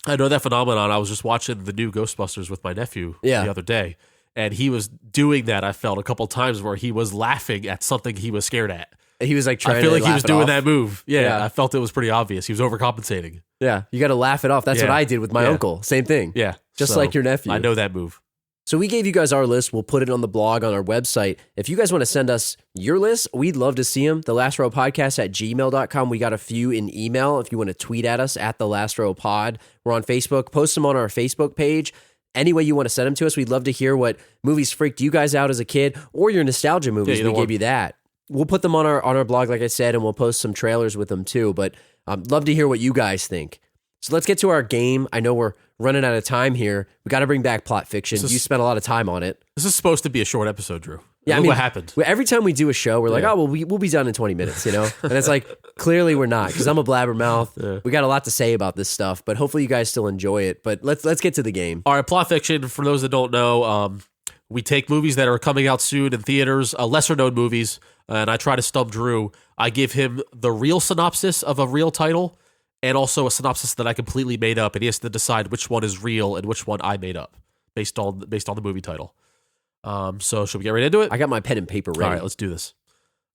I know that phenomenon. I was just watching the new Ghostbusters with my nephew the other day. And he was doing that, I felt, a couple times where he was laughing at something he was scared at. He was like trying to I feel like he was doing off. that move. Yeah, I felt it was pretty obvious. He was overcompensating. Yeah, you got to laugh it off. That's what I did with my uncle. Same thing. Yeah. Just like your nephew. I know that move. So we gave you guys our list. We'll put it on the blog on our website. If you guys want to send us your list, we'd love to see them. TheLastRowPodcast@gmail.com. We got a few in email. If you want to tweet at us at TheLastRowPod. We're on Facebook. Post them on our Facebook page. Any way you want to send them to us, we'd love to hear what movies freaked you guys out as a kid or your nostalgia movies. We gave you that. We'll put them on our blog, like I said, and we'll post some trailers with them too. But love to hear what you guys think. So let's get to our game. I know we're running out of time here. We got to bring back Plot Fiction. You spent a lot of time on it. This is supposed to be a short episode, Drew. Yeah, what happened? Every time we do a show, we're like, oh, well, we'll be done in 20 minutes, you know? And it's like, clearly we're not, because I'm a blabbermouth. Yeah. We got a lot to say about this stuff, but hopefully you guys still enjoy it. But let's get to the game. All right, Plot Fiction, for those that don't know, we take movies that are coming out soon in theaters, lesser-known movies, and I try to stump Drew. I give him the real synopsis of a real title, and also a synopsis that I completely made up, and he has to decide which one is real and which one I made up, based on the movie title. So should we get right into it? I got my pen and paper ready. All right, let's do this.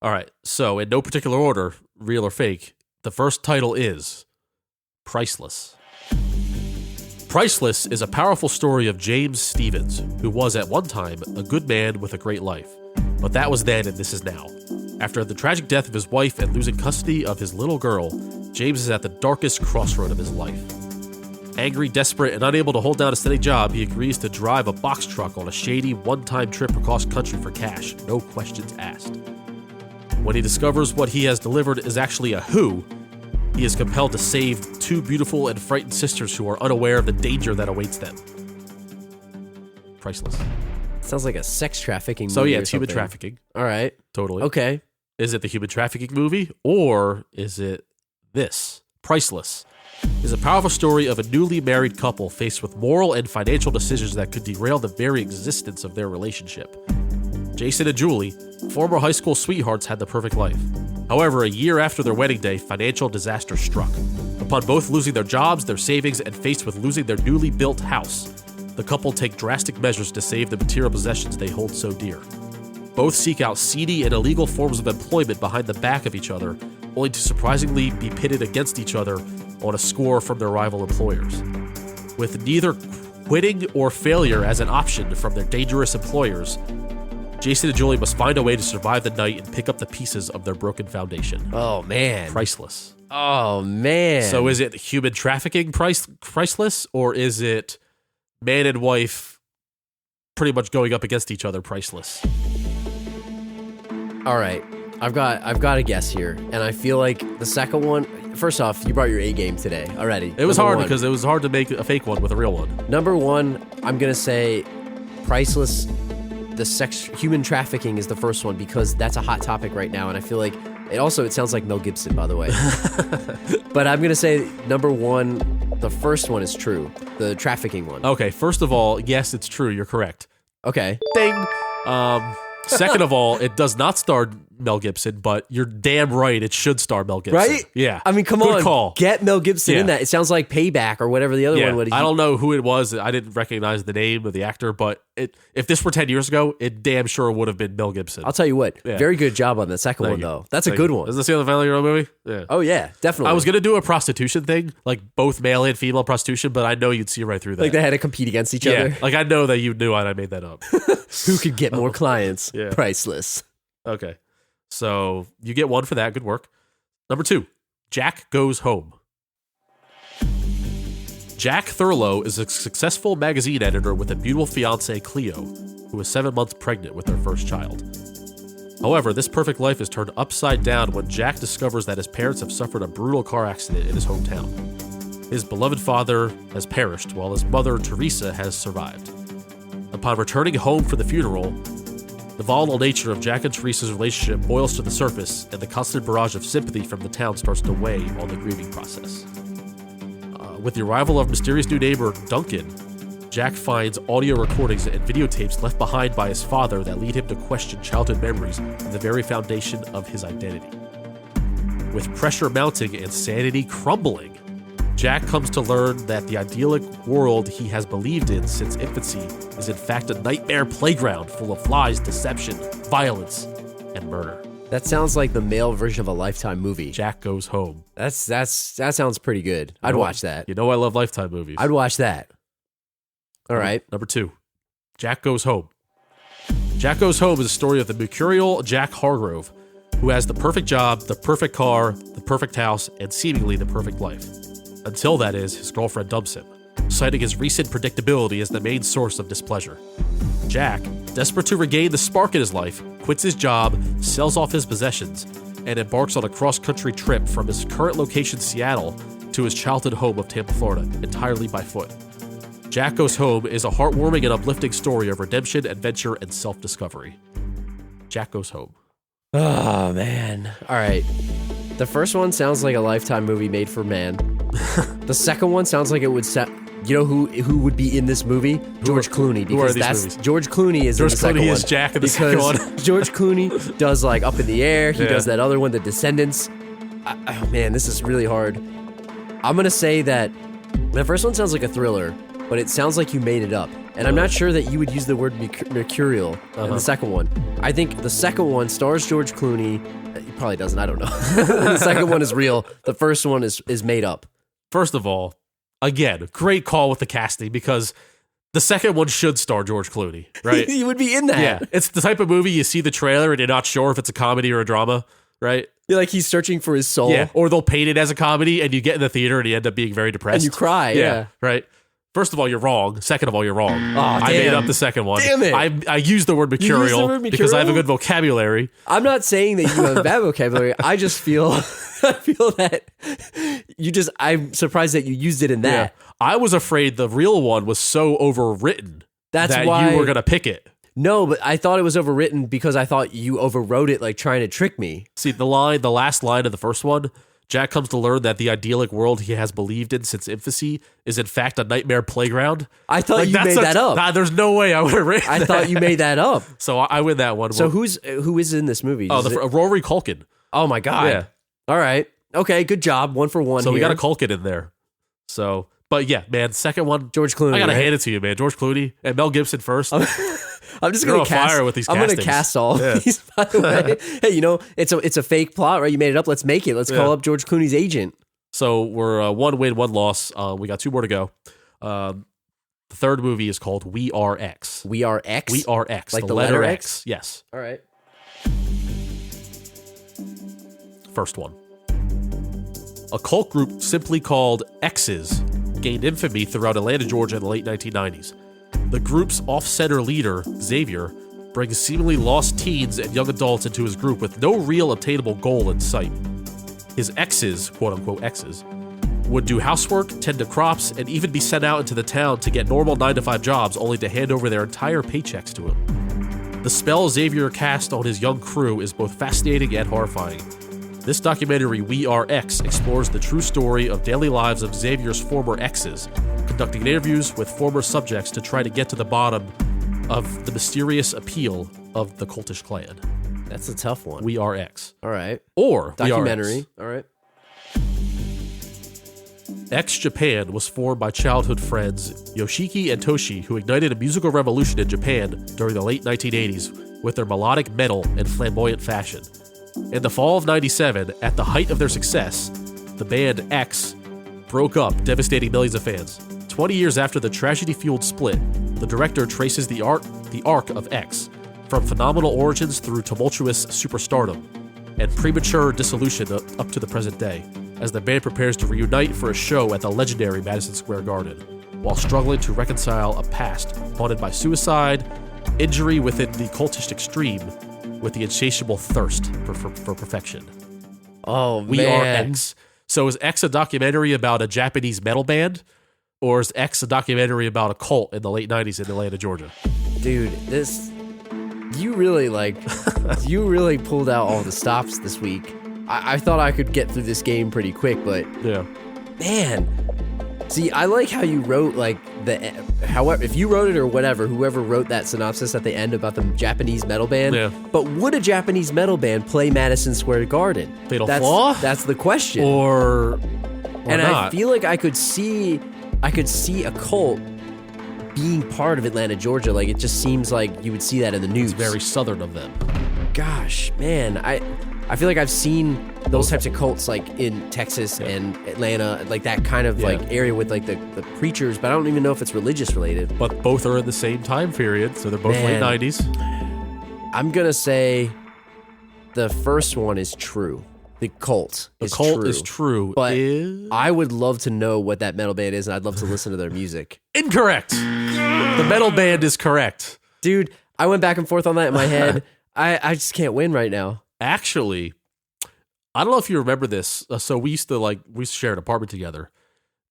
All right, so in no particular order, real or fake, the first title is Priceless. Priceless is a powerful story of James Stevens, who was at one time a good man with a great life. But that was then and this is now. After the tragic death of his wife and losing custody of his little girl, James is at the darkest crossroad of his life. Angry, desperate, and unable to hold down a steady job, he agrees to drive a box truck on a shady, one-time trip across country for cash, no questions asked. When he discovers what he has delivered is actually a who, he is compelled to save two beautiful and frightened sisters who are unaware of the danger that awaits them. Priceless. Sounds like a sex trafficking movie. So yeah, it's human trafficking. All right. Totally. Okay. Is it the human trafficking movie, or is it this? Priceless is a powerful story of a newly married couple faced with moral and financial decisions that could derail the very existence of their relationship. Jason and Julie, former high school sweethearts, had the perfect life. However, a year after their wedding day, financial disaster struck. Upon both losing their jobs, their savings, and faced with losing their newly built house, the couple take drastic measures to save the material possessions they hold so dear. Both seek out seedy and illegal forms of employment behind the back of each other, only to surprisingly be pitted against each other on a score from their rival employers. With neither quitting or failure as an option from their dangerous employers, Jason and Julie must find a way to survive the night and pick up the pieces of their broken foundation. Oh, man. Priceless. Oh, man. So is it human trafficking priceless, or is it man and wife pretty much going up against each other priceless? All right. I've got a guess here, and I feel like the second one. First off, you brought your A game today already. It was hard because it was hard to make a fake one with a real one. Number one, I'm gonna say priceless. Human trafficking is the first one because that's a hot topic right now, and I feel like it sounds like Mel Gibson, by the way. But I'm gonna say number one, the first one is true, the trafficking one. Okay, first of all, yes, it's true. You're correct. Okay. Ding. Second of all, it does not star Mel Gibson, but you're damn right it should star Mel Gibson. Right? Yeah. I mean, come Good on. call. Get Mel Gibson in that. It sounds like Payback or whatever the other one would. I don't know who it was. I didn't recognize the name of the actor, but if this were 10 years ago, it damn sure would have been Mel Gibson. I'll tell you what. Yeah. Very good job on the second one, though. That's a good one. Is this the other Family Hero movie? Yeah. Oh, yeah. Definitely. I was going to do a prostitution thing, like both male and female prostitution, but I know you'd see right through that. Like they had to compete against each other. Like I know that you knew I made that up. Who could get more clients? Yeah. Priceless. Okay. So you get one for that. Good work. Number 2, Jack Goes Home. Jack Thurlow is a successful magazine editor with a beautiful fiancée, Cleo, who is 7 months pregnant with their first child. However, this perfect life is turned upside down when Jack discovers that his parents have suffered a brutal car accident in his hometown. His beloved father has perished, while his mother, Teresa, has survived. Upon returning home for the funeral, the volatile nature of Jack and Teresa's relationship boils to the surface, and the constant barrage of sympathy from the town starts to weigh on the grieving process. With the arrival of mysterious new neighbor Duncan, Jack finds audio recordings and videotapes left behind by his father that lead him to question childhood memories and the very foundation of his identity. With pressure mounting and sanity crumbling, Jack comes to learn that the idyllic world he has believed in since infancy is in fact a nightmare playground full of lies, deception, violence, and murder. That sounds like the male version of a Lifetime movie. Jack Goes Home. That sounds pretty good. I'd watch that. You know I love Lifetime movies. I'd watch that. All right. Number 2, Jack Goes Home. Jack Goes Home is a story of the mercurial Jack Hargrove, who has the perfect job, the perfect car, the perfect house, and seemingly the perfect life. Until, that is, his girlfriend dumps him, citing his recent predictability as the main source of displeasure. Jack, desperate to regain the spark in his life, quits his job, sells off his possessions, and embarks on a cross-country trip from his current location, Seattle, to his childhood home of Tampa, Florida, entirely by foot. Jack Goes Home is a heartwarming and uplifting story of redemption, adventure, and self-discovery. Jack Goes Home. Oh, man. All right. The first one sounds like a Lifetime movie made for man. The second one sounds like it would set. You know who would be in this movie? George Clooney. Who are Because these that's movies? George Clooney is in the second one. George Clooney is Jack in the second one. George Clooney does like Up in the Air. He Yeah. does that other one, The Descendants. Oh man, this is really hard. I'm gonna say that the first one sounds like a thriller, but it sounds like you made it up. And I'm not sure that you would use the word mercurial in the second one. I think the second one stars George Clooney. He probably doesn't. I don't know. The second one is real. The first one is made up. First of all, again, great call with the casting because the second one should star George Clooney, right? He would be in that. Yeah. It's the type of movie you see the trailer and you're not sure if it's a comedy or a drama, right? You're like he's searching for his soul. Yeah. Or they'll paint it as a comedy and you get in the theater and you end up being very depressed. And you cry. Yeah. Right. First of all, you're wrong. Second of all, you're wrong. I damn. made up the second one. Damn it. I used the word mercurial because I have a good vocabulary. I'm not saying that you have bad vocabulary. I just feel that I'm surprised that you used it in that. Yeah. I was afraid the real one was so overwritten that why you were going to pick it. No, but I thought it was overwritten because I thought you overwrote it like trying to trick me. See, the last line of the first one, Jack comes to learn that the idyllic world he has believed in since infancy is in fact a nightmare playground. I thought you made that up. Nah, there's no way I would have written I thought you made that up. So I win that one. So who is in this movie? Rory Culkin. Oh my God. Yeah. All right. Okay, good job. 1 for 1 So here. we got a Culkin in there. So, but yeah, man, second one. George Clooney. I got to right? hand it to you, man. George Clooney and Mel Gibson first. I'm just You're gonna on cast. fire with these I'm gonna castings. cast all of these. By the way, hey, it's a fake plot, right? You made it up. Let's make it. Let's call up George Clooney's agent. So we're 1 win, 1 loss. We got 2 more to go. The third movie is called We Are X. We Are X? We Are X. Like the letter X? Yes. All right. First one. A cult group simply called X's gained infamy throughout Atlanta, Georgia in the late 1990s. The group's off-center leader, Xavier, brings seemingly lost teens and young adults into his group with no real attainable goal in sight. His X's, quote-unquote X's, would do housework, tend to crops, and even be sent out into the town to get normal 9-to-5 jobs only to hand over their entire paychecks to him. The spell Xavier cast on his young crew is both fascinating and horrifying. This documentary, We Are X, explores the true story of daily lives of Xavier's former exes, conducting interviews with former subjects to try to get to the bottom of the mysterious appeal of the cultish clan. That's a tough one. We Are X. All right. Or documentary. We Are X. All right. X Japan was formed by childhood friends Yoshiki and Toshi, who ignited a musical revolution in Japan during the late 1980s with their melodic metal and flamboyant fashion. In the fall of 97, at the height of their success, the band X broke up, devastating millions of fans. 20 years after the tragedy-fueled split, the director traces the arc of X, from phenomenal origins through tumultuous superstardom and premature dissolution up to the present day, as the band prepares to reunite for a show at the legendary Madison Square Garden, while struggling to reconcile a past haunted by suicide, injury within the cultist extreme, with the insatiable thirst for perfection. Oh, man. We Are X. So is X a documentary about a Japanese metal band? Or is X a documentary about a cult in the late 90s in Atlanta, Georgia? Dude, you really pulled out all the stops this week. I thought I could get through this game pretty quick, but Yeah. man, see, I like how you wrote however, if you wrote it or whatever, whoever wrote that synopsis at the end about the Japanese metal band. Yeah. But would a Japanese metal band play Madison Square Garden? Fatal Flaw? That's the question. Or and not. I feel like I could see a cult being part of Atlanta, Georgia. Like, it just seems like you would see that in the news. It's very southern of them. Gosh, man, I feel like I've seen those types of cults like in Texas and Atlanta, like that kind of like area with like the preachers, but I don't even know if it's religious related. But both are in the same time period, so they're both Man. late 90s. I'm gonna say the first one is true. The cult Is true. But I would love to know what that metal band is, and I'd love to listen to their music. Incorrect. The metal band is correct. Dude, I went back and forth on that in my head. I just can't win right now. Actually, I don't know if you remember this. So we used to share an apartment together.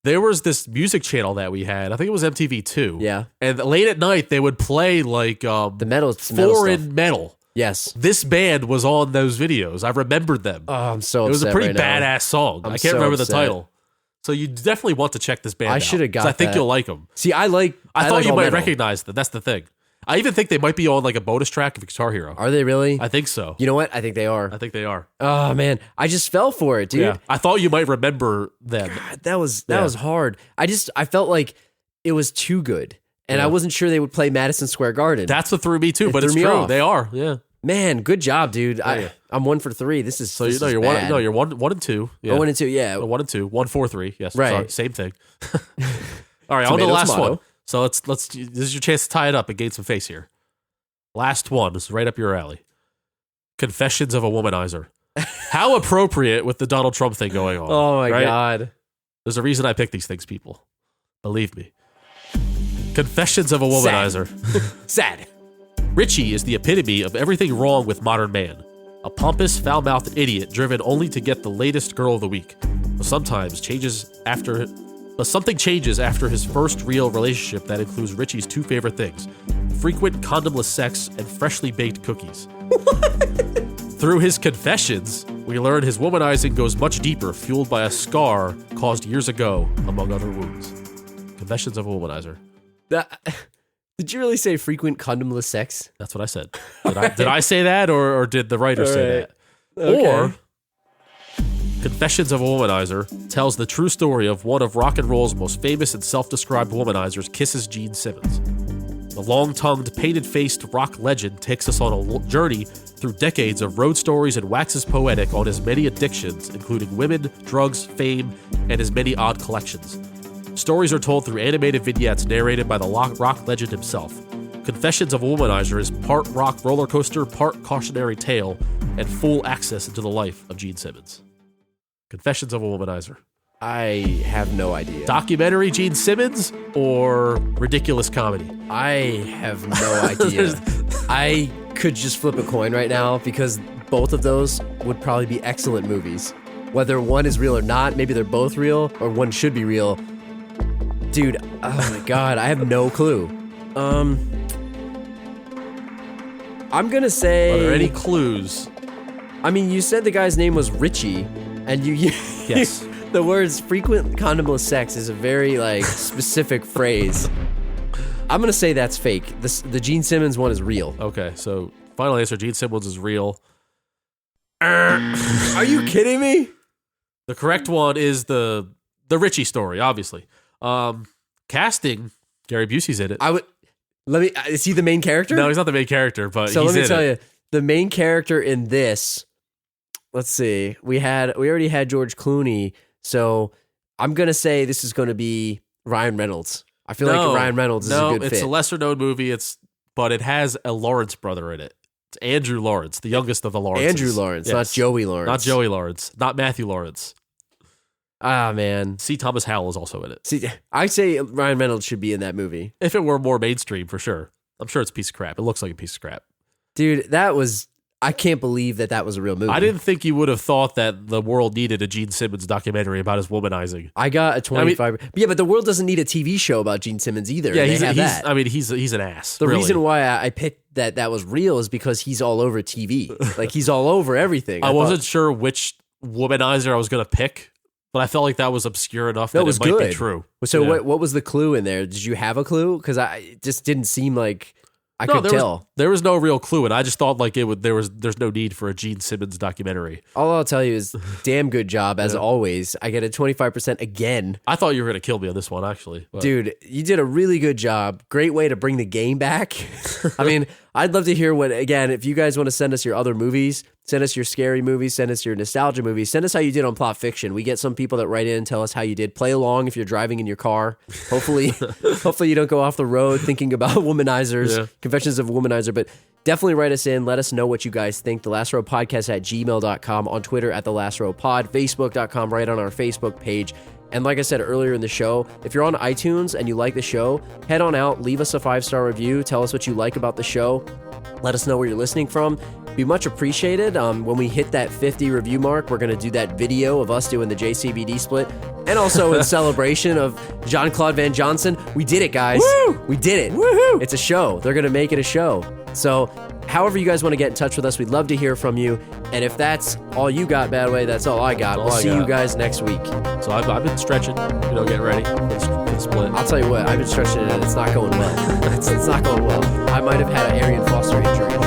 There was this music channel that we had. I think it was MTV2. Yeah. And late at night, they would play like the foreign metal. Yes. This band was on those videos. I remembered them. Oh, I'm so upset. It was a pretty right now. badass song. I'm I can't so remember the upset. title. So you definitely want to check this band out. I should have got I think that. you'll like them. See, I thought you all might metal. recognize them. That's the thing. I even think they might be on like a bonus track of Guitar Hero. Are they really? I think so. You know what? I think they are. I think they are. Oh man, I just fell for it, dude. Yeah. I thought you might remember them. God, that was hard. I felt like it was too good, and I wasn't sure they would play Madison Square Garden. That's what threw me too, but threw it's me true. off. They are. Yeah. Man, good job, dude. Yeah. I'm 1 for 3. This is So this you're is one. bad. No, you're one and two. Yeah. Oh, 1 and 2. Yeah. 1 and 2. 1, 4, 3. Yes. Right. Sorry, same thing. All right. On to the Tomato, last tomato. one. So let's. This is your chance to tie it up and gain some face here. Last one. This is right up your alley. Confessions of a Womanizer. How appropriate with the Donald Trump thing going on. Oh my right? god. There's a reason I pick these things, people. Believe me. Confessions of a Womanizer. Sad. Richie is the epitome of everything wrong with modern man. A pompous, foul-mouthed idiot driven only to get the latest girl of the week. But something changes after his first real relationship that includes Richie's 2 favorite things: frequent condomless sex and freshly baked cookies. Through his confessions, we learn his womanizing goes much deeper, fueled by a scar caused years ago, among other wounds. Confessions of a Womanizer. Did you really say frequent condomless sex? That's what I said. Did I say that, or did the writer say that? Okay. Or Confessions of a Womanizer tells the true story of one of rock and roll's most famous and self-described womanizers, Kiss's Gene Simmons. The long-tongued, painted-faced rock legend takes us on a journey through decades of road stories and waxes poetic on his many addictions, including women, drugs, fame, and his many odd collections. Stories are told through animated vignettes narrated by the rock legend himself. Confessions of a Womanizer is part rock roller coaster, part cautionary tale, and full access into the life of Gene Simmons. Confessions of a Womanizer. I have no idea. Documentary Gene Simmons or ridiculous comedy? I have no idea. I could just flip a coin right now because both of those would probably be excellent movies. Whether one is real or not, maybe they're both real, or one should be real. Dude, oh my God, I have no clue. I'm gonna say... Are there any clues? I mean, you said the guy's name was Richie, and you Yes. the words frequent condomless sex is a very, specific phrase. I'm gonna say that's fake. The Gene Simmons one is real. Okay, so final answer, Gene Simmons is real. Are you kidding me? The correct one is the Richie story, obviously. Casting, Gary Busey's in it. Is he the main character? No, he's not the main character, but so he's let me in tell it. you, the main character in this, let's see, we already had George Clooney, so I'm gonna say this is gonna be Ryan Reynolds. I feel like Ryan Reynolds is a good fit. It's a lesser known movie, but it has a Lawrence brother in it. It's Andrew Lawrence, the youngest of the Lawrences. Andrew Lawrence, yes. not Joey Lawrence. Not Joey Lawrence, not Matthew Lawrence. Ah, man. C. Thomas Howell is also in it. See, I say Ryan Reynolds should be in that movie. If it were more mainstream, for sure. I'm sure it's a piece of crap. It looks like a piece of crap. Dude, I can't believe that was a real movie. I didn't think you would have thought that the world needed a Gene Simmons documentary about his womanizing. I got a 25. But the world doesn't need a TV show about Gene Simmons either. Yeah, he's an ass. The really. reason why I picked that was real is because he's all over TV. He's all over everything. I wasn't sure which womanizer I was going to pick, but I felt like that was obscure enough that it might be true. So what was the clue in there? Did you have a clue? Because it just didn't seem like I could tell. There was no real clue, and I just thought there's no need for a Gene Simmons documentary. All I'll tell you is damn good job, as always. I get a 25% again. I thought you were going to kill me on this one, actually. But. Dude, you did a really good job. Great way to bring the game back. I mean, I'd love to hear if you guys want to send us your other movies, send us your scary movies, send us your nostalgia movies, send us how you did on Plot Fiction. We get some people that write in and tell us how you did. Play along if you're driving in your car. Hopefully you don't go off the road thinking about womanizers, Confessions of a Womanizer, but definitely write us in. Let us know what you guys think. The Last Row Podcast at gmail.com, on Twitter at The Last Row Pod, Facebook.com, right on our Facebook page. And like I said earlier in the show, if you're on iTunes and you like the show, head on out, leave us a 5-star review, tell us what you like about the show, let us know where you're listening from. Be much appreciated. When we hit that 50 review mark, we're going to do that video of us doing the JCVD split. And also in celebration of Jean-Claude Van Johnson, we did it, guys. Woo! We did it. Woohoo! It's a show. They're going to make it a show. So however you guys want to get in touch with us, we'd love to hear from you. And if that's all you got, Badway, that's all I got. We'll see you guys next week. So I've been stretching, getting ready for the split. I'll tell you what, I've been stretching it and it's not going well. It's not going well. I might have had an Arian Foster injury.